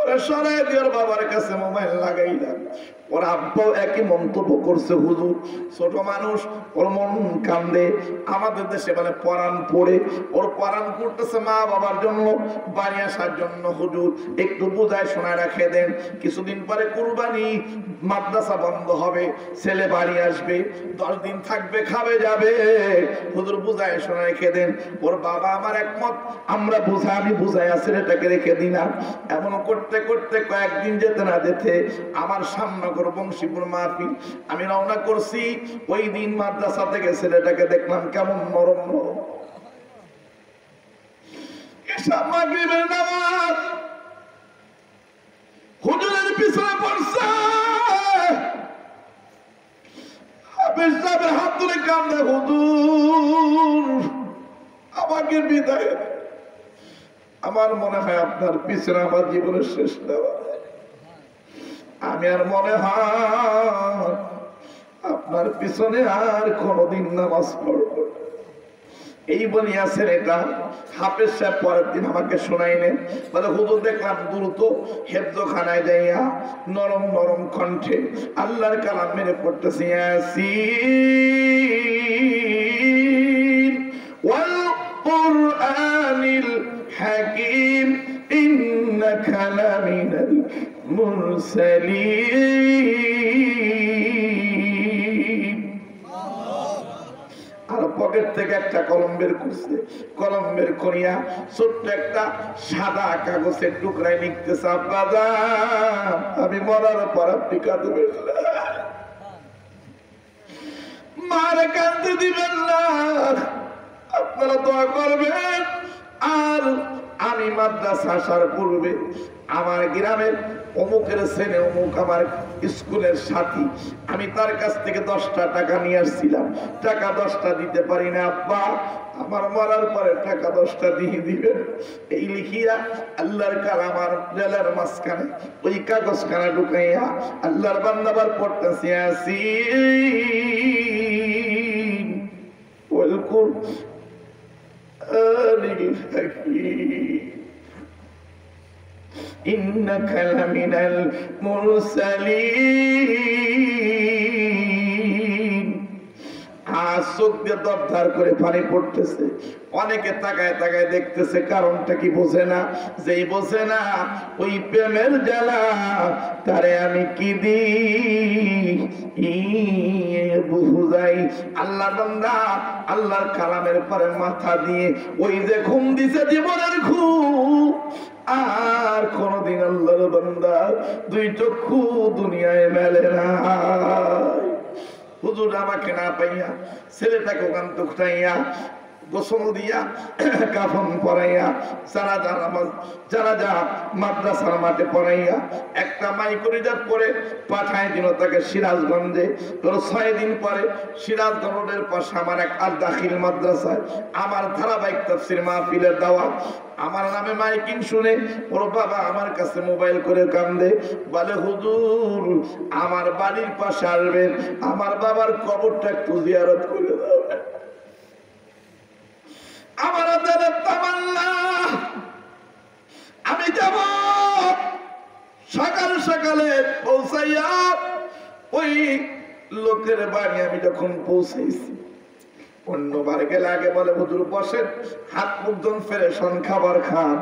ওরা সরাই দিয়ে ওর বাবার কাছে মোবাইল লাগাইলাম। ওর আব্বাও একই মন্তব্য করছে, হুজুর ছোট মানুষ, ওর মন কান্দে। আমাদের দেশে মানে পরাণ পড়ে, ওর পরাণ পড়তেছে মা বাবার জন্য, বাড়ি আসার জন্য। হুজুর একটু বুঝায় শোনায় রাখে দেন, কিছুদিন পরে কুরবানি, মাদ্রাসা বন্ধ হবে, ছেলে বাড়ি আসবে, 10 দিন থাকবে, খাবে যাবে। হুজুর বুঝায় শোনায় রেখে দেন। ওর বাবা আমার একমত, আমরা বুঝা, আমি বুঝাই ছেলেটাকে রেখে দিলাম। এমন করতে করতে কয়েকদিন যেতে না যেতে আমার সামনে বংশীপুর মাহফিল, আমি রওনা করছি। ওই দিন মাদ্রাসা থেকে ছেলেটাকে দেখলাম কেমন নরম নরম। মাগরিবের নামাজ হুজুরের পিছনে পড়ছে, হাফেজ সাহেবের হাত ধরে কান্দে, হুজুর আমাকে বিদায়। আমার মনে হয় আপনার পিছনে আমার জীবনের শেষ দেওয়া। আমি আর মনে হয় আপনার পিছনে আর কোনদিন নামাজ পড়ব। এই বলিয়াছেন এটা হাফেজ সাহেব পরের দিন আমাকে শোনাইলেন। বলে হুজুর দেখলাম দ্রুত হেফজখানায় যাইয়া নরম নরম কণ্ঠে আল্লাহর কালাম মেরে পড়তেছি, ইয়াসিন ওয়াল কুরআনিল হাকিম ইন্নাকা লামিনাল মুরসালিন। আর পকেট থেকে একটা কলম বের করছে, কলম বের করিয়া ছোট্ট একটা সাদা কাগজের টুকরায় লিখতেছে, আব্বা আমি মরার পর আপনি কাঁদবেন না, মারে কাঁদতে দিবেন না, আপনারা দোয়া করবেন। আর আমি মাদ্রাসা আসার পূর্বে আমার গ্রামের অমুকের ছেলে অমুক আমার স্কুলের সাথী, আমি তার কাছ থেকে 10টা টাকা নিয়ে আসছিলাম, টাকা 10টা দিতে পারি না, আব্বা আমার মরার পরে টাকা 10টা দিয়ে দিবেন। এই লিখিয়া আল্লাহর কালাম আমার জেলার মাঝখানে ওই কাগজখানা ঢুকাইয়া আল্লাহর বান্দাবার পড়তেছি, ইয়াসিন ওয়াল কুরআনিল হাকীম ইন্নাকা লামিনাল মুরসালিন। চোখ দিয়ে দরদার করে পানি পড়তেছে। অনেকে তাকায় তাকায় দেখতেছে, কারণটা কি বোঝে না। যেই বোঝে না ওই প্রেমের জ্বালা তারে আমি কি বুঝাই। আল্লাহ বান্দা আল্লাহর কালামের পরে মাথা দিয়ে ওই যে ঘুম দিছে জীবনের ঘুম, আর কোনদিন আল্লাহর বান্দা দুই চক্ষু দুনিয়ায় মেলে না। হুজুর আমাকে না পাইয়া ছেলেটাকে ওখান থেকে উঠাইয়া গোসল দিয়া কাফন পরাইয়া জানাজা মাদ্রাসার মাঠে পড়াইয়া একটা মাইকরিজাত করে পাঠায় দিল তাকে সিরাজগঞ্জে। 6 দিন পরে সিরাজগঞ্জের পাশে আমার এক আল দাখিল মাদ্রাসায় আমার ধারাবাহিক তাফসীর মাহফিলের দাওয়াত। আমার নামে মাইকিং শুনে ওর বাবা আমার কাছে মোবাইল করে কান্দে, বলে হুজুর আমার বাড়ির পাশে আসবেন, আমার বাবার কবরটা একটু জিয়ারত করে দাও। আমার তামান্না আমি যাব সকাল সকালে পৌঁছাইয়া ওই লোকের বাড়ি। আমি যখন পৌঁছেছি, অন্যবার গেলে আগে বলে হুজুর বসেন, হাত মুখ ফেরেশন, খাবার খান।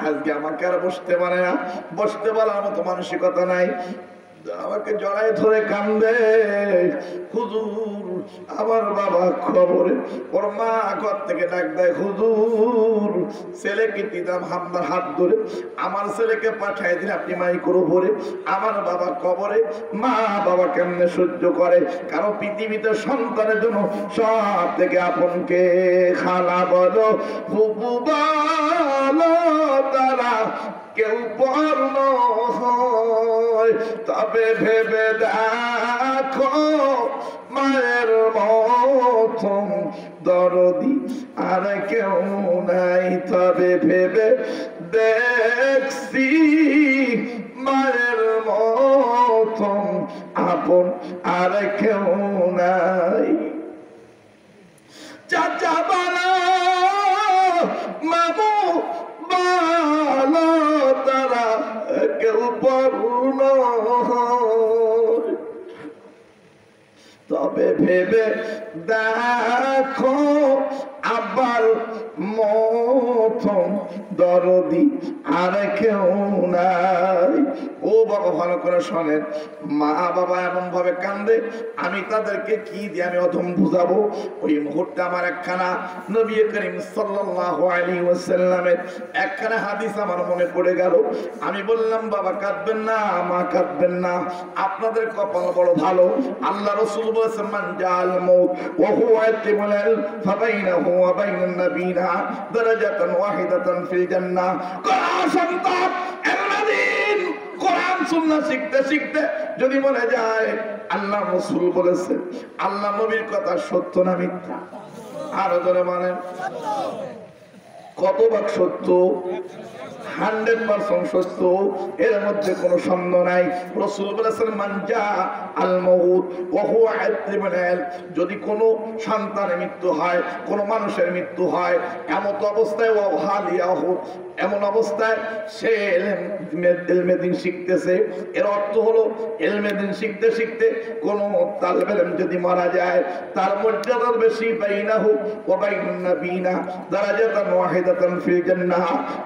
আজকে আমাকে আর বসতে পারে না, বসতে বলার মতো মানসিকতা নাই। আমাকে জড়াই ধরে কান্দে, হুজুর আমার বাবা খবরে। ওর মা ঘর থেকে ডাক দেয়, হুজুর ছেলেকে দিতাম আপনার হাত ধরে, আমার ছেলেকে পাঠাই দিন আপনি মাইক্রো ভরে। আমার বাবা কবরে, মা বাবা কেমনে সহ্য করে? কারণ পৃথিবীতে সন্তানের জন্য সব থেকে আপনকে খালা বলো বুবু বলো তারা কেউ পর্ণ হয়, তবে ভেবে দেখো মায়ের মতন দরদি আর কেউ নাই। তবে ভেবে দেখছি মায়ের মতন আপন আর কেউ নাই। চাচা বালা মামু বালা তারা কেউ পূর্ণ, তবে ভেবে দেখো আবার মতন দরদি আর কেউ নাই। ও বাবা ভালো করে শোনেন, মা বাবা এমন ভাবে কান্দে, আমি তাদেরকে কি দিয়ে আমি অধম বুঝাবো? ওই মুহূর্তে আমার একখানা নবী করিম সাল্লাল্লাহু আলাইহি ওয়াসাল্লামের একখানা হাদিস আমার মনে পড়ে গেল। আমি বললাম বাবা কাঁদবেন না, মা কাঁদবেন না, আপনাদের কপাল বড় ভালো। আল্লাহ রাসূল বলেছেন মান জাল মউত ওয়া হুয়া ইয়াতিমুল ফাবাইনাহু ওয়া বাইনান নাবিয়িনা দারাজাতান ওয়াহিদাতান ফিল জান্নাহ। কোরআন সন্তান এলমাদিন কোরআন সুন্নাহ শিখতে শিখতে যদি মনে যায় আল্লাহ রাসূল বলেছেন, আল্লাহ নবীর কথা সত্য না মিথ্যা? আরো জোরে বলেন সত্য। কত ভাগ সত্য? 100% সত্য, এর মধ্যে কোনো সন্দেহ নাই। রাসূল বলেছেন মান জা আল মউত ওয়া হুয়া ইয়াতিমুন, যদি কোনো সন্তানের মৃত্যু হয়, কোনো মানুষের মৃত্যু হয় এমন অবস্থায় ওয়া হালিয়াহু, এমন অবস্থায় সে ইলমে দ্বীন শিখতেছে। এর অর্থ হলো ইলমে দ্বীন শিখতে শিখতে কোনো তালেবে ইলম যদি মারা যায়, তার মর্যাদার বেশি বাইনাহু ওয়া বাইনান নাবিয়িনা দারাজাতান ওয়াহিদাতান ফিল জান্নাহ,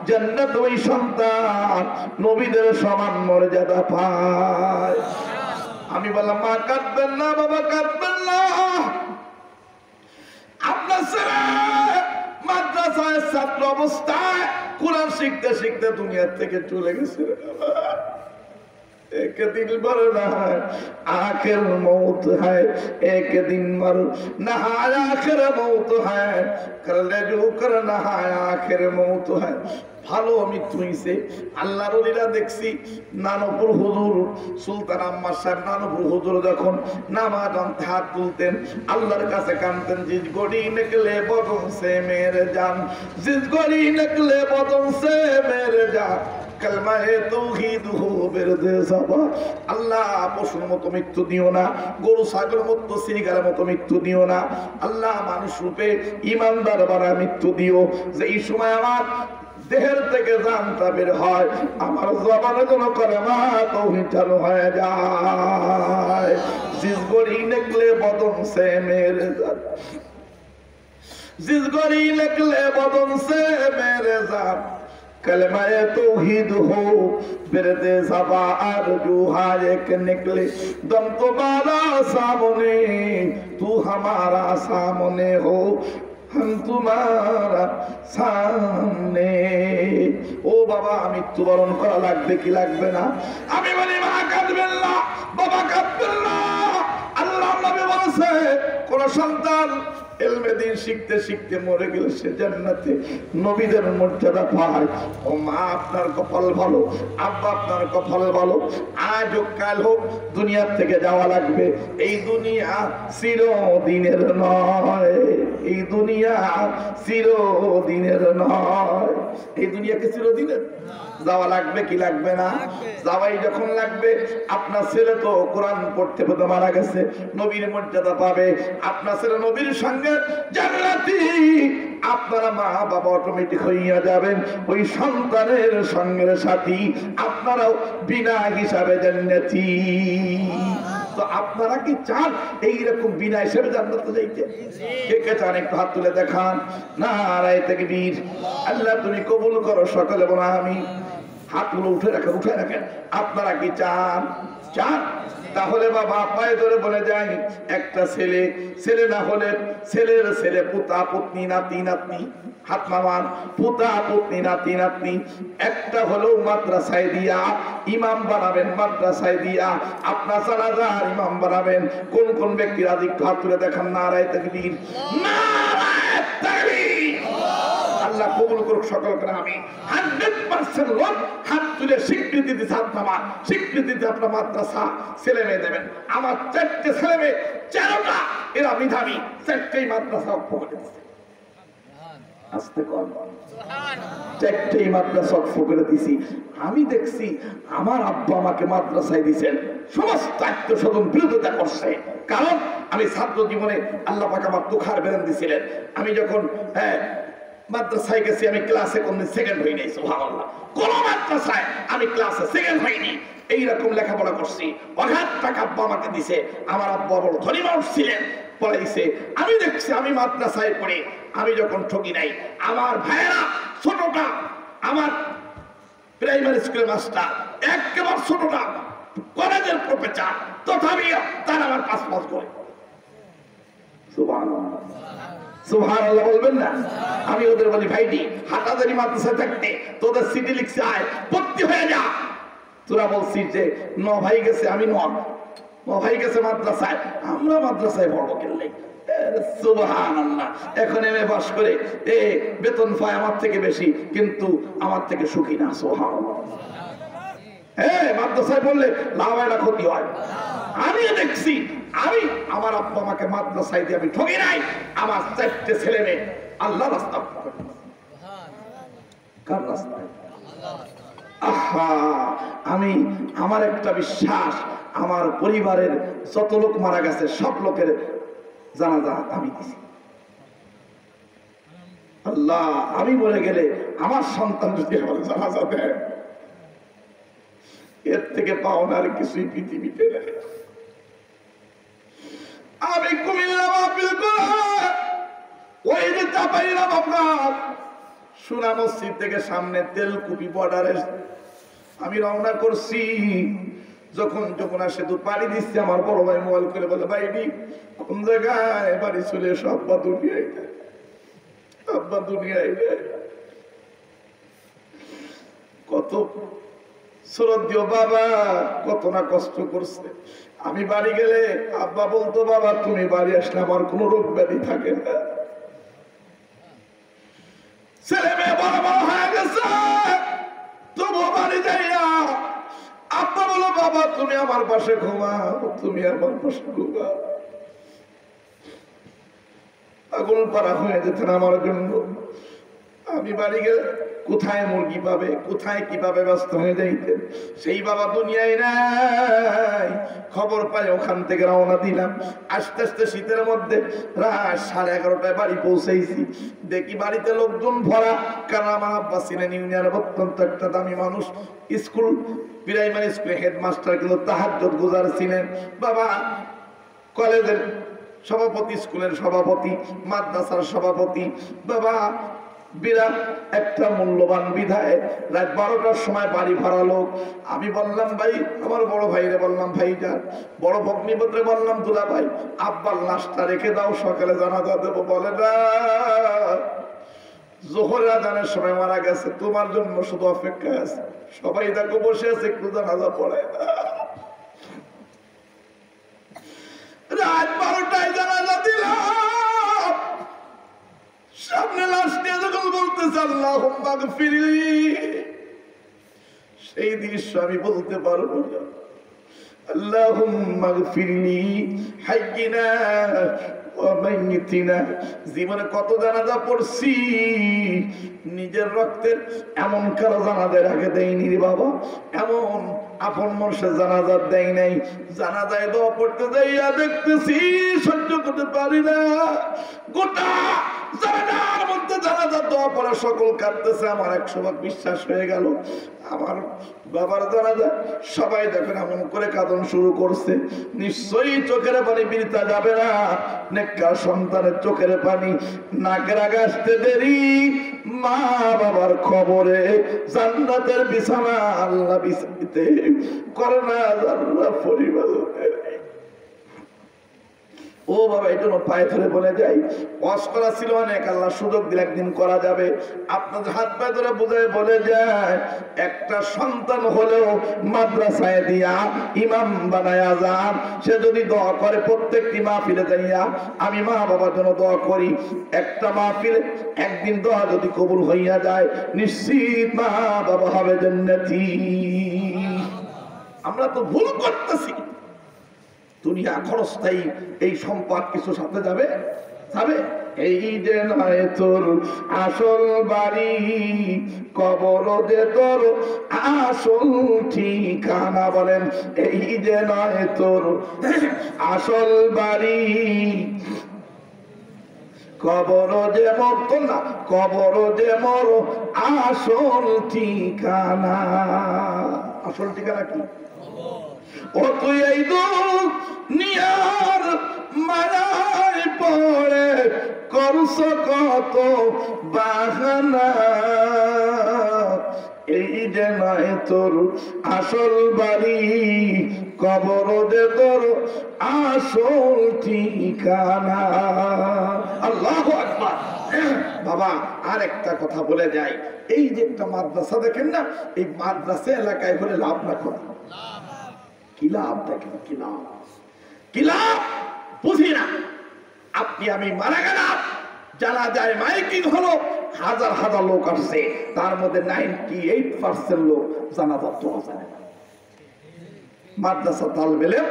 জান্নাত ওই সন্তান নবীদের সমান মর্যাদা পায়। আমি বললাম মা কাঁদবেন না, বাবা কাঁদবেন না, আপনার ছেলে মাদ্রাসায় ছাত্র অবস্থায় কোরআন শিখতে শিখতে দুনিয়া থেকে চলে গেছে। एक दिन मरना है आखिर मौत है, एक दिन मरना है आखिर मौत है, कर ले जो करना है आखिर मौत है। ভালো মৃত্যু হইছে। আল্লাহর ওলিরা দেখছি নানপুর হুজুর সুলতান আম্মা সাহেব নানপুর হুজুর যখন নামাজ আনতে হাত তুলতেন আল্লাহর কাছে কাঁদতেন, জিস গড়ি নিকলে বদন সে মেরে জান, জিস গড়ি নিকলে বদন সে মেরে জান, কালমায়ে তাওহীদ হো বেরদে যাবা। আল্লাহ পশুর মতো মৃত্যু দিও না, গরু ছাগলের মতো সিগারের মতো মৃত্যু দিও না। আল্লাহ মানুষ রূপে ইমানদার বানা মৃত্যু দিও, যে এই সময় আমার দেহের থেকে জানটা বের হয়, আমার জবানে যেন কলেমা তাওহীদ চালু হয়ে যায়। জিস গড়ি নিকলে বদন সে মেরে জান, জিস गरी निकले बदन से मेरे जान कलमाए तौहीद हो बिरदे ज़बा आरज़ू एक निकले दम तुम्हारा सामने तू हमारा सामने हो हम तुम्हारा सामने। ओ बाबा मृत्युबरण करा लागबे कि लागबे ना? আমি বলি মা কাঁদবেন না, বাবা কাঁদবেন না। আল্লাহ নবী বলেছে কোন সন্তান ইলমে দ্বীন শিখতে শিখতে মরে গেলে সে জান্নাতে নবীদের মর্যাদা পায়। ও মা আপনার কপাল ভালো, আব্বা আপনার কপাল ভালো। আজ হোক কাল হোক দুনিয়া থেকে যাওয়া লাগবে। এই দুনিয়া চিরদিনের নয়, এই দুনিয়া চিরদিনের নয়। এই দুনিয়াকে চিরদিনের যাওয়া লাগবে কি লাগবে না? যাওয়াই যখন লাগবে, আপনার ছেলে তো কোরআন পড়তে পড়তে মারা গেছে, নবীর মর্যাদা পাবে। আপনার ছেলে নবীর সঙ্গে জান্নাতি, আপনারা মা বাবা অটোমেটিক হইয়া যাবেন ওই সন্তানের সঙ্গের সাথী, আপনারাও বিনা হিসাবে জান্নাতি। তো আপনারা কি চান এইরকম বিনা হিসাবে জান্নাতে যাইতে? কে কে চান একটু হাত তুলে দেখান। নারায়ে তাকবীর। আল্লাহ তুমি কবুল করো, সকলে বলো আমিন। হাতগুলো উঠে রাখেন, উঠে রাখেন। আপনারা কি চান? চান? তাহলে বাবা পায়ে ধরে বলে যাই, একটা ছেলে, ছেলে না হলে ছেলের ছেলে, পুতা পত্নী নাতি নাতনি, হাত নামান, পুতা পত্নী নাতি নাতনি, একটা হলো মাদ্রাসায় দিয়া ইমাম বানাবেন, মাদ্রাসায় দিয়া আপনার জানাজার ইমাম বানাবেন। কোন কোন ব্যক্তি রাজি হাত তুলে দেখান। নারায়ে তাকবীর, নারায়ে তাকবীর। আল্লাহ কবুল করুক সকলকে। আমি 100% লোক হাত তুলে স্বীকৃতি দিতে, হাত নামান স্বীকৃতি দিতে আপনার মাদ্রাসা ছেলে মেয়ে দেবেন। আমার 4টে ছেলে মেয়ে, 4টা এরা মেধাবী, 4টেই মাদ্রাসা করে দিচ্ছে। আস্তে কর, 4টেই মাদ্রাসা করে দিছি। আমি দেখছি আমার আব্বা আমাকে মাদ্রাসায় দিয়েছেন, সমস্ত আত্মীয়স্বজন বিরোধিতা করছে। কারণ আমি ছাত্র জীবনে আল্লাহ পাক আমার তুখার বেরেন দিয়েছিলেন। আমি যখন মাদ্রাসায় গেছি, আমি ক্লাসে কোনদিন সেকেন্ড হই নাই। সুবহানাল্লাহ, কোন মাদ্রাসায় আমি ক্লাসে সেকেন্ড হইনি। এইরকম লেখাপড়া করছি, অগাধ টাকা আব্বা আমাকে দিছে। আমার আব্বা বড় ধনী মানুষ ছিলেন, পড়াইছে। আমি দেখছি আমি মাদ্রাসায় পড়ে আমি যখন ঠকি নাই, আমার ভাইয়েরা ছোটটা আমার প্রাইমারি স্কুলের মাস্টার, একেবারে ছোটটা কলেজের প্রফেসর, তথাপি তারা আমার পাস করে। সুবহানাল্লাহ, সুবহানাল্লাহ বলবেন না? আমি ওদের বলি, ভাইটি হাটাদারি মাদ্রাসায় থাকতে তোদের সিটি লিখছে, আয় ভর্তি হয়ে যা। তোরা বলছিস যে ন ভাই গেছে, আমি ন ভাই গেছে মাদ্রাসায়, আমরা মাদ্রাসায় পড়বো কেনলে? সুবহানাল্লাহ। এখন এমএ পাস করে বেতন পায় আমার থেকে বেশি, কিন্তু আমার থেকে সুখী না। সুবহানাল্লাহ। মাদ্রাসায় পড়লে লাভ হয় না ক্ষতি হয়? আমি দেখছি, আমি আমার আব্বা আমাকে মাদ্রাসায় দিয়ে আমি ঠকি নাই। আমার 4টে ছেলে মেয়ে আল্লাহ রাস্তা, কার রাস্তায়? আহা, আমি আমার একটা বিশ্বাস, আমার পরিবারের যত লোক মারা গেছে সব লোকের জানাজা আমি দিছি। আল্লাহ, আমি মরে গেলে আমার সন্তান যদি আমার জানাজা দেয়, এর থেকে পাওনার কিছুই পৃথিবীতে নেই। আমি কুমিল্লা মাহফিল করে ওই যে চাপাইলাম আপনার সোনা মসজিদ থেকে সামনে তেলকুপি বর্ডারে আমি রওনা করছি। যখন যমুনা সেতু পাড়ি দিচ্ছি, আমার বড় ভাই মোবাইল করে বলে, ভাইডি কোন জায়গায়? বাড়ি চলে এসো, আব্বা দুনিয়ায় যায়, আব্বা দুনিয়ায় যায়। কত শ্রদ্ধেয় বাবা কত না কষ্ট করছে। আমি বাড়ি গেলে আব্বা বলতো, বাবা তুমি বাড়ি আসলে আমার কোনো রোগ ব্যাধি থাকে না। ছেলে মেয়ে বড় বড় হয়ে গেছে, তবু বাড়ি যাই না। আব্বা বলো, বাবা তুমি আমার পাশে ঘুমাও, তুমি আমার পাশে ঘুমাও। পাগল পারা হয়ে যেতেন আমার জন্য। আমি বাড়ি গেলে কোথায় মুরগি পাবে, কোথায় কিভাবে ব্যস্ত হয়ে যাইতেন। সেই বাবা দুনিয়ায় নাই। খবর পাই ওখান থেকে রওনা দিলাম। আস্তে আস্তে শীতের মধ্যে রাত 11:30টায় বাড়ি পৌঁছেছি। দেখি বাড়িতে লোকজন ভরা, কারণ আমার আব্বা ছিলেন ইউনিয়নের অত্যন্ত একটা দামি মানুষ। স্কুল, প্রাইমারি স্কুলে হেডমাস্টার, কিন্তু তাহাজ্জুদ গুজার ছিলেন। বাবা কলেজের সভাপতি, স্কুলের সভাপতি, মাদ্রাসার সভাপতি। বাবা বিরাট একটা মূল্যবান বিধায় রাত 12টার সময় বাড়ি ভরা লোক। আমি বললাম ভাই, আমার বড় ভাইরে বললাম ভাইজান, বড় ভগ্নিপত্রে বললাম দুলা ভাই, আব্বার লাশটা রেখে দাও, সকালে জানাজা দেবো। বলে না, জোহরের আজানের সময় মারা গেছে, তোমার জন্য শুধু অপেক্ষায় আছে। সবাই দেখো বসে আছে, একটু জানাজা পড়ে না। রাত 12টায় জানাজা দিলাম। সামনে লাশ নিয়ে যখন বলতেছে আল্লাহুম্মা গফিরলি, সেই দৃশ্য আমি বলতে পারবো না। আল্লাহুম্মা গফিরলি হাইয়িনা ওয়া মাইয়িতিনা। জীবনে কত জানাজা পড়ছি, নিজের রক্তের এমন কারো জানাজার আগে দেয়নি রে বাবা, এমন আপন মানুষের জানাজা দেয় নাই। জানাজায় দোয়া পড়তে যাইয়া দেখতেছি সহ্য করতে পারি না। গোটা জানাজার মধ্যে জানাজার দোয়া পড়া সকল কাঁদতেছে। আমার 100 ভাগ বিশ্বাস হয়ে গেল আমার বাবার জানাজা সবাই দেখেন এমন করে কাঁদন শুরু করছে। নিশ্চয়ই চোখের পানি বৃথা যাবে না। নেককার সন্তানের চোখের পানি নাকের আগে আসতে দেরি। মা বাবার খবরে জান্নাতের বিছানা আল্লাহ বিছাইতে করে না আল্লাহ পরিবার। ও বাবা, এই জন্য পায়ে ধরে বলে যাই, ওয়াজ করা ছিল অনেক, আল্লাহ সুযোগ দিলে একদিন করা যাবে। আপনাদের হাত পায়ে ধরে বুঝায় বলে যায়, একটা সন্তান হলেও মাদ্রাসায় দিয়া ইমাম বানায়া যান, সে যদি দোয়া করে প্রত্যেকটি মাহফিলে যাইয়া, আমি মা বাবার জন্য দোয়া করি, একটা মাহফিলে একদিন দোয়া যদি কবুল হইয়া যায়, নিশ্চিত মা বাবা হবে জান্নাতি। আমরা তো ভুল করতেছি। দুনিয়া ক্ষণস্থায়ী, এই সম্পদ কিছু সাথে যাবে যাবে। এই যে নয় তোর আসল বাড়ি, কবর যে তোর আসল ঠিকানা। বলেন, এই যে নয় তোর আসল বাড়ি, কবর যে মত না, কবর যে মর আসল ঠিকানা। আসল ঠিকানা কি? ও তুই এই দুনিয়ার মায়ায় পড়ে করছ কত বাহানা, এই যে নয় তোর আসল বাড়ি, কবর যে তোর আসল ঠিকানা। আল্লাহু আকবার। বাবা, আর একটা কথা বলে যাই, এই যে একটা মাদ্রাসা দেখেন না, এই মাদ্রাসা এলাকায় হলে লাভ না করা কি লাভ? দেখেন কি লাভ, কি লাভ বুঝি না। আপনি আমি মারা গেলাম, জানা যায় মাইকিং হলো, হাজার হাজার লোক আসছে, তার মধ্যে 98% লোক জানাজা দোয়া জানে না। মাদ্রাসা তালবে ইলম,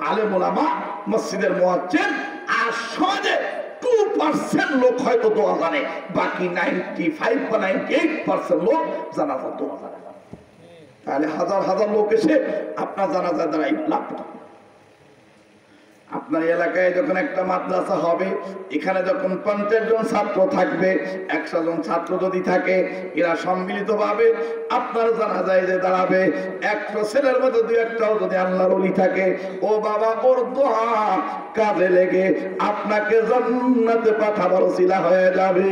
আলেম ওলামা, মসজিদের মুয়াজ্জিন, আর সমাজে 2% লোক হয়তো দোয়া জানে, বাকি 95 বা 98% লোক জানাজা দোয়া জানে না। তাহলে হাজার হাজার লোক এসে আপনার জানাজা দ্বারাই লাভ। আপনার এলাকায় যখন একটা মাদ্রাসা হবে, এখানে যখন 50 জন ছাত্র থাকবে, 100 জন ছাত্র যদি থাকে, এরা সম্মিলিত ভাবে আপনার জানাজায় যে দাঁড়াবে, 100 ছেলের মধ্যে 2-1টাও যদি আল্লাহর ওলি থাকে, ও বাবা, ওর দোয়া কাজে লেগে আপনাকে জান্নাতে পাঠাবার ওসিলা হয়ে যাবে।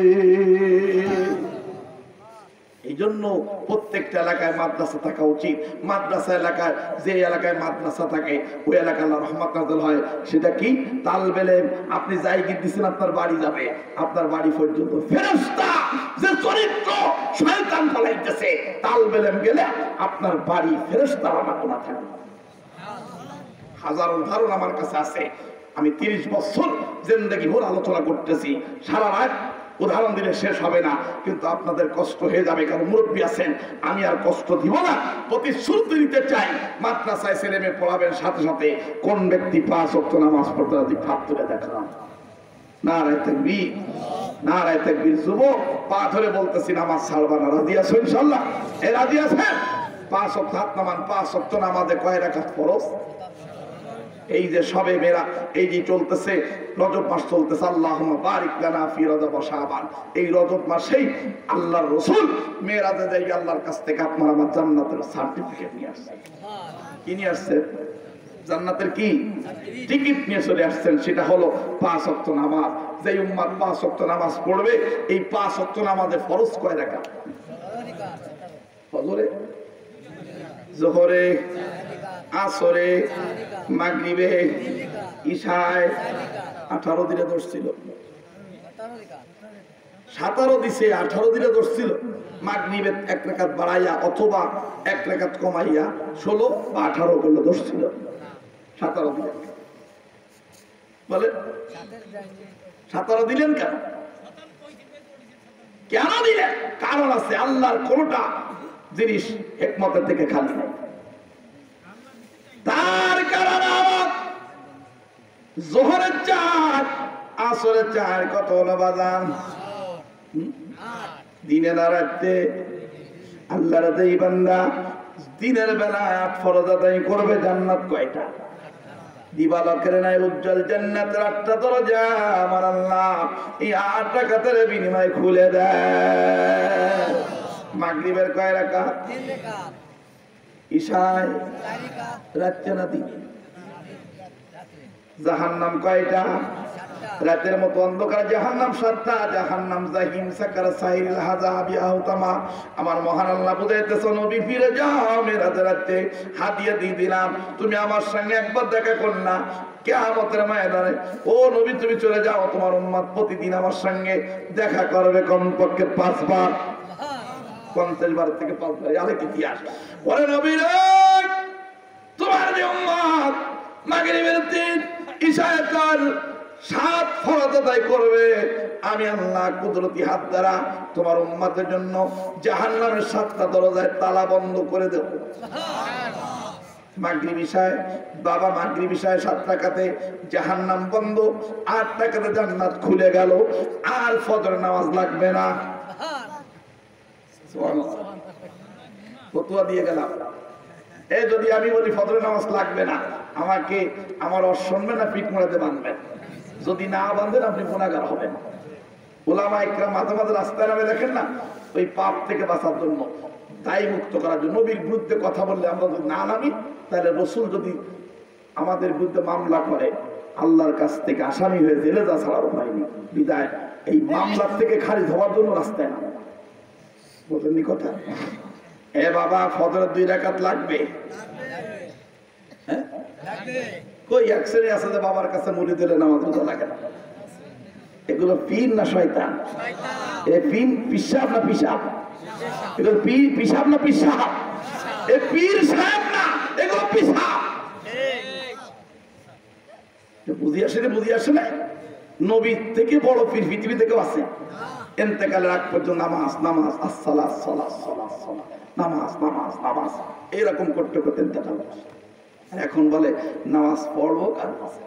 এই জন্য প্রত্যেকটা এলাকায় মাদ্রাসা থাকা উচিত। মাদ্রাসা এলাকায়, যে এলাকায় মাদ্রাসা থাকে, ওই এলাকায় আল্লাহর রহমত নাযিল হয়। সেটা কি? তালবে ইলম। আপনি যাই গিয়ে দিচ্ছেন, আপনার বাড়ি যাবে, আপনার বাড়ি পর্যন্ত ফেরেশতা যে চরিত্র শয়তান ফলাইতেছে, তালবে ইলম গেলে আপনার বাড়ি ফেরেশতার আনাগোনা থাকবে। হাজারো উদাহরণ আমার কাছে আছে। আমি 30 বছর জিন্দেগি ভোর আলোচনা করতেছি, সারা রাত উদাহরণ দিলে শেষ হবে না, কিন্তু আপনাদের কষ্ট হয়ে যাবে, কারণ মুরব্বী আছেন, আমি আর কষ্ট দিব না। প্রতিশ্রুতি দিতে চাই, মাদ্রাসায় ছেলে মেয়ে পড়াবেন, সাথে সাথে কোন ব্যক্তি 5 ওয়াক্ত নামাজ পড়তে রাজি, হাত তুলে দেখান। নারে তাকবীর। নারায়ে তাকবীর। যুবক পা ধরে বলতেছি নামাজ ছাড়বা না, রাজি আছো ইনশাআল্লাহ? এই রাজি আছেন? 5 ওয়াক্ত হাত নামান। 5 ওয়াক্ত নামাজে কয় রাকাত ফরজ? এই যে সবে মেরা এই যে চলতেছে, রজব মাস চলতেছে, আল্লাহুম্মা বারিক লানা ফি রজব ওয়া শাবান। এই রজব মাসেই আল্লাহর রাসূল মেরাজে যাই আল্লাহর কাছ থেকে আপনার আমার জান্নাতের সার্টিফিকেট নিয়ে আসছেন। কি নিয়ে আসছেন? জান্নাতের কি টিকিট নিয়ে চলে আসছেন। সেটা হলো 5 ওয়াক্ত নামাজ। যে উম্মত 5 ওয়াক্ত নামাজ পড়বে, এই 5 ওয়াক্ত নামাজে ফরজ কয় রাকাত? ফজরে, যোহরে, আসরে, মাগরিবে, ইশায়। 18 দিনে দোষ ছিল, 17 দিছে, 18 দিনে দোষ ছিল। মাগরিবে 1 রাকাত বাড়াইয়া অথবা 1 রাকাত কমাইয়া 16 বা 18 করলে দোষ ছিল। 17 দিলেন বলে, 17 দিলেন কেন? কেন দিলেন? কারণ আছে। আল্লাহর কোনটা জিনিস হিকমতের থেকে খালি নাই। তার কারণ যোহরের 4, আসরের 4 কত হলো বাজান? দিনে না রাতে? আল্লাহর এই বান্দা দিনের বেলা 8 ফরজ আদায় করবে, জান্নাত কয়টা? দিবালকের নাই উজ্জ্বল জান্নাতের 8টা দরজা আমার আল্লাহ এই 8 রাকাতের বিনিময়ে খুলে দেয়। মাগরিবের কয় রাকাত? 3 রাকাত। ইশায় 4 রাকাত। রাতে না দিনে? জাহান্নাম কয়টা? 7টা। রাতের মতো অন্ধকার জাহান্নাম 7টা। জাহান্নাম জাহিম সাকার সাহিল হাজাবি আহতামা। আমার মহান আল্লাহ বুঝাইতেছ, নবী ফিরে যাও, মেরাজের রাতে হাদিয়া দিয়ে দিলাম, তুমি আমার সঙ্গে একবার দেখা করলা কিয়ামতের ময়দানে। ও নবী তুমি চলে যাও, তোমার উম্মত প্রতিদিন আমার সঙ্গে দেখা করবে কমপক্ষে 5 বার। 50 বার থেকে 5 বার। আরে কি ইতিহাস! ওরে নবী রে, তোমার যে উম্মত মাগরিবের 3, ইশায়ের 4, 7 ফরজ আদায় করবে, আমি আল্লাহ কুদরতি হাত দ্বারা তোমার উম্মতের জন্য জাহান্নামের 7টা দরজায় তালা বন্ধ করে দেব। মাগরিব ইশায়, বাবা মাগরিব ইশায় 7 রাকাতে জাহান্নাম বন্ধ, 8 রাকাতে জান্নাত খুলে গেল। আর ফজর নামাজ লাগবে না। সুবহানাল্লাহ, ফতোয়া দিয়ে গেলাম। এই যদি আমি বলি ফজরের নামাজ লাগবে না, আমাকে আমার শুনবে না, পিঠ মোড়াতে বাঁধবেন। যদি না বাঁধেন আপনি গুনাহগার হবেন। উলামা ইকরাম মাঝে মাঝে রাস্তায় নামে দেখেন না, ওই পাপ থেকে বাঁচার জন্য, দায় মুক্ত করার জন্য। নবীর বিরুদ্ধে কথা বললে আমরা যদি না নামি, তাহলে রসুল যদি আমাদের বিরুদ্ধে মামলা করে, আল্লাহর কাছ থেকে আসামি হয়ে জেলে যা ছাড়ার উপায় নেই। বিদায় এই মামলার থেকে খারিজ হওয়ার জন্য রাস্তায় নামে। বলেননি কথা? এ বাবা, ফজরের 2 রাকাত লাগবে। হ্যাঁ, কই এক শ্রেণী আছে যে বাবার কাছে মুড়ি দিলে নামাজ রোজা লাগে না। এগুলো পীর না শয়তান? এ পীর পিশাব না পিশাব? এগুলো পীর পিশাব না পিশাব? এ পীর সাহেব না, এগুলো পিশাব। বুঝি আসে না? বুঝি আসে না? নবী থেকে বড় পীর পৃথিবী থেকেও আছে। ইন্তেকালের আগ পর্যন্ত নামাজ নামাজ, আসসালাত সালাত সালাত সালাত, নামাজ নামাজ নামাজ, এরকম করতে করতে ইন্তেকাল। এখন বলে নামাজ পড়বো কার কাছে?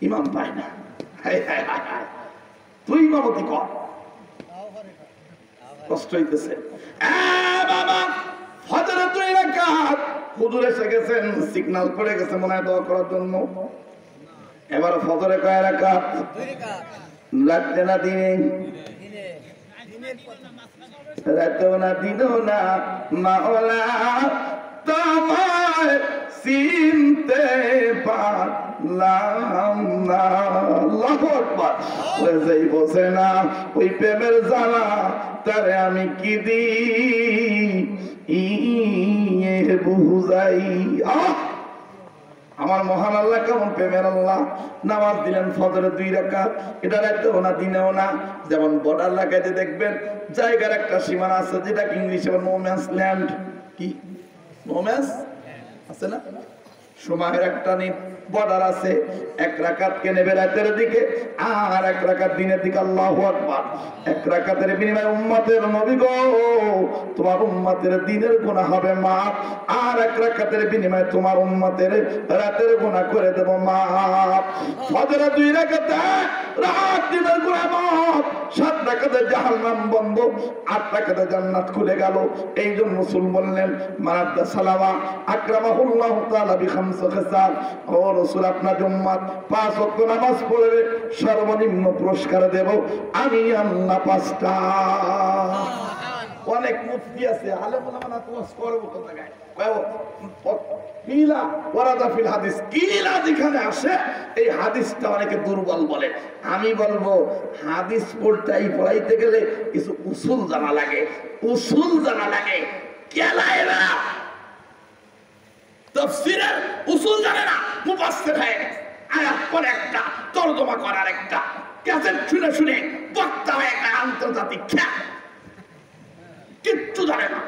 ইমাম পায় না। তুই ইমামতি কর, কষ্ট হইতেছে। বাবা, ফজরের 2 রাকাত হুজুর এসে গেছেন, সিগন্যাল পড়ে গেছে মনে হয় দোয়া করার জন্য। এবার ফজরে কয় রাকাত? 2 রাকাত। রাতে না দিনে? রাতেও না দিনও না, মাওলা তোমায় চিনতে পারলাম না। আল্লাহু আকবার। ওই যেই বসে না ওই প্রেমের জ্বালা, তারে আমি কি দিই বুঝাই। আমার মহান আল্লাহ কেমন প্রেমের আল্লাহ। নামাজ দিলেন ফজরের 2 রাকাত, এটা রাতেও না দিনেও না। যেমন বর্ডার লাগাইতে দেখবেন জায়গার একটা সীমানা আছে, যেটাকে ইংলিশে নো ম্যানস ল্যান্ড। কি নো ম্যানস আছে না? সময়ের একটা বর্ডার আছে। এক রাকাতকে নেবে রাতের দিকে, আর এক রাকাত দিনের দিকে। আল্লাহু আকবার। এক রাকাতের বিনিময়ে উম্মতের নবী গো তোমার উম্মতের দিনের গুনাহ হবে মাফ, আর এক রাকাতের বিনিময়ে তোমার উম্মতের রাতের গুনাহ করে দেব মাফ। ফজরে 2 রাকাতে রাত দিনের গুনাহ মাফ, 7 রাকাতে জাহান্নাম বন্ধ, 8 রাকাতে জান্নাত খুলে গেল। এই জন্য রাসূল বললেন মানাদ্দা সালামা আকরামাহুল্লাহু তাআলা বিখামস খিসাল। ও রাসূল আপনার উম্মত 5 ওয়াক্ত নামাজ পড়বে, সর্বনিম্ন পুরস্কার দেব আমি আল্লাহ 5টা। অনেক মুফতি আছে আলেম ওলামা নামাজ পড়ব কোথা গায় কয় কিলা ওয়ারাদা ফিল হাদিস, কিলা যেখানে আসে এই হাদিসটা অনেকে দুর্বল বলে। আমি বলবো হাদিস পড়াইতে গেলে কিছু উসুল জানা লাগে, উসুল জানা লাগে। কেলায়রা তাফসীরের উসুল জানে না, মুফাসসির হয়ে গেছে। আয়াত পড়ে একটা, তরজমা করার একটা, ক্যাসেট শুনে শুনে বক্তা হয়ে একটা আন্তর্জাতিক খ্যাত, কিচ্ছু জানে না।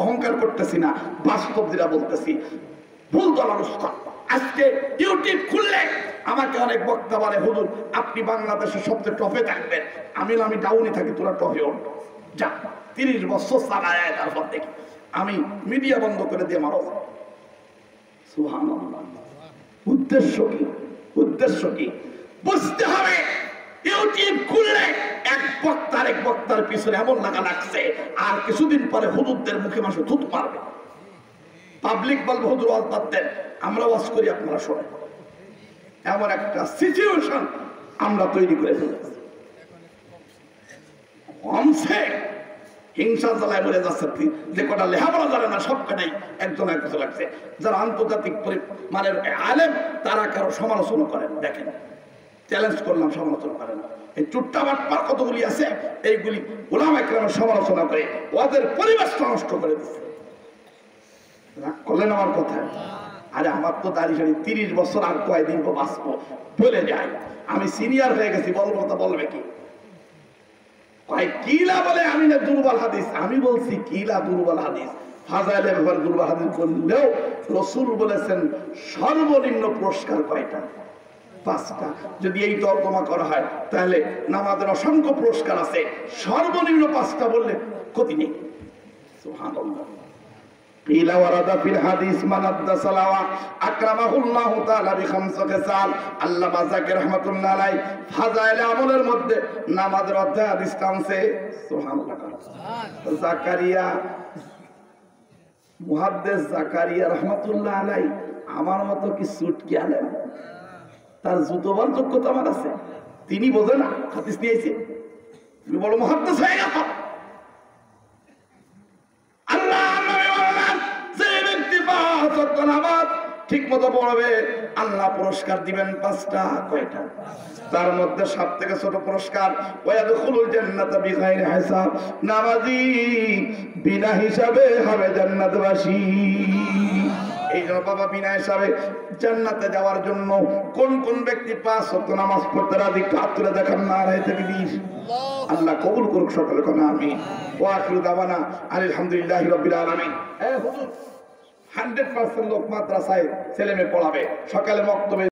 অহংকার করতেছি না, বাস্তব যেটা বলতেছি। ভুল বলার উস্তাদ। আজকে ইউটিউব খুললে আমাকে অনেক বক্তা বলে হুজুর আপনি বাংলাদেশের সবচেয়ে টপে থাকবেন। আমি ডাউনে থাকি, তোরা টপে ওঠ। যা 30 বছর চালায়, তারপর দেখি আমি মিডিয়া বন্ধ করে দিয়ে মারো। সুবহানাল্লাহ। উদ্দেশ্য কি? উদ্দেশ্য কি বুঝতে হবে। ইউটিউব খুললে এক বক্তার পিছনে এমন লাগা লাগছে, আর কিছুদিন পরে হুজুরদের মুখে মাসে থুত মারবে। পাবলিক বলবে হুজুর ওয়াজ বাদ দেন, আমরা ওয়াজ করি আপনারা শোনেন। এমন একটা সিচুয়েশন আমরা তৈরি করে ফেলেছি। কমছে হিংসা জ্বালায় বলে যাচ্ছে, যে কটা লেখাপড়া জানে না সব কটাই একজন একজন লাগছে। যারা আন্তর্জাতিক মানের আলেম তারা কারো সমালোচনা করেন। দেখেন চ্যালেঞ্জ করলাম, সমালোচনা করেন। এই চুট্টা বাটপার কতগুলি আছে, এইগুলি উলামা কেরামের সমালোচনা করে ওদের পরিবেশটা নষ্ট করে দিচ্ছে। রাগ করলেন আমার কথা? আরে আমার তো দাঁড়িয়ে 30 বছর আর কয়দিন বাঁচবো বলে যায়। আমি সিনিয়র হয়ে গেছি, বলবো তো বলবে কি? কিলা বলে আমি না দুর্বল হাদিস। আমি বলছি কিলা দুর্বল হাদিস। ফাজাইলের ব্যাপারে দুর্বল হাদিস বললেও রাসূল বলেছেন সর্বনিম্ন পুরস্কার কয়টা? 5টা। যদি এই তর্জমা করা হয় তাহলে নামাজের অসংখ্য পুরস্কার আছে, সর্বনিম্ন 5টা বললে ক্ষতি নেই। সুবহানাল্লাহ। কিলা ওয়ারাদা ফিল হাদিস মানাদ্দা সালাওয়া আকরামাহুল্লাহু তাআলা বিখামস খিসাল। আল্লামা যাকির রাহমাতুল্লাহ আলাইহি ফাজাইলে আমলের মধ্যে নামাজের অধ্যায় হাদিস টানছে। সুবহানাল্লাহ। জাকারিয়া মুহাদ্দিস জাকারিয়া রাহমাতুল্লাহ আলাইহি আমার মতো কি সুটকি আলেম, তার জুতোবার যোগ্যতা আমার আছে। তিনি বোঝে না হাদিস নিয়েছে, তুমি বলো মুহাদ্দিস হয়ে গেল। ঠিক মতো পড়বে আল্লাহ পুরস্কার দিবেন 5টা। কয়টা? তার মধ্যে সব থেকে ছোট পুরস্কার ওয়াদখুলুল জান্নাতা বিগাইরি হিসাব। নামাজি বিনা হিসাবে হবে জান্নাতবাসী। এই জন্য বাবা বিনা হিসাবে জান্নাতে যাওয়ার জন্য কোন কোন ব্যক্তি 5 ওয়াক্ত নামাজ পড়তে রাজি? হাত তুলে দেখান নারায়ে তাকবীর। আল্লাহ কবুল করুক সকলে কোন আমিন। ওয়া আখিরু দাওয়ানা আলহামদুলিল্লাহি রাব্বিল আলামিন। হুজুর 100% লোক মাদ্রাসায় ছেলে মেয়ে পড়াবে, সকালে মক্তবে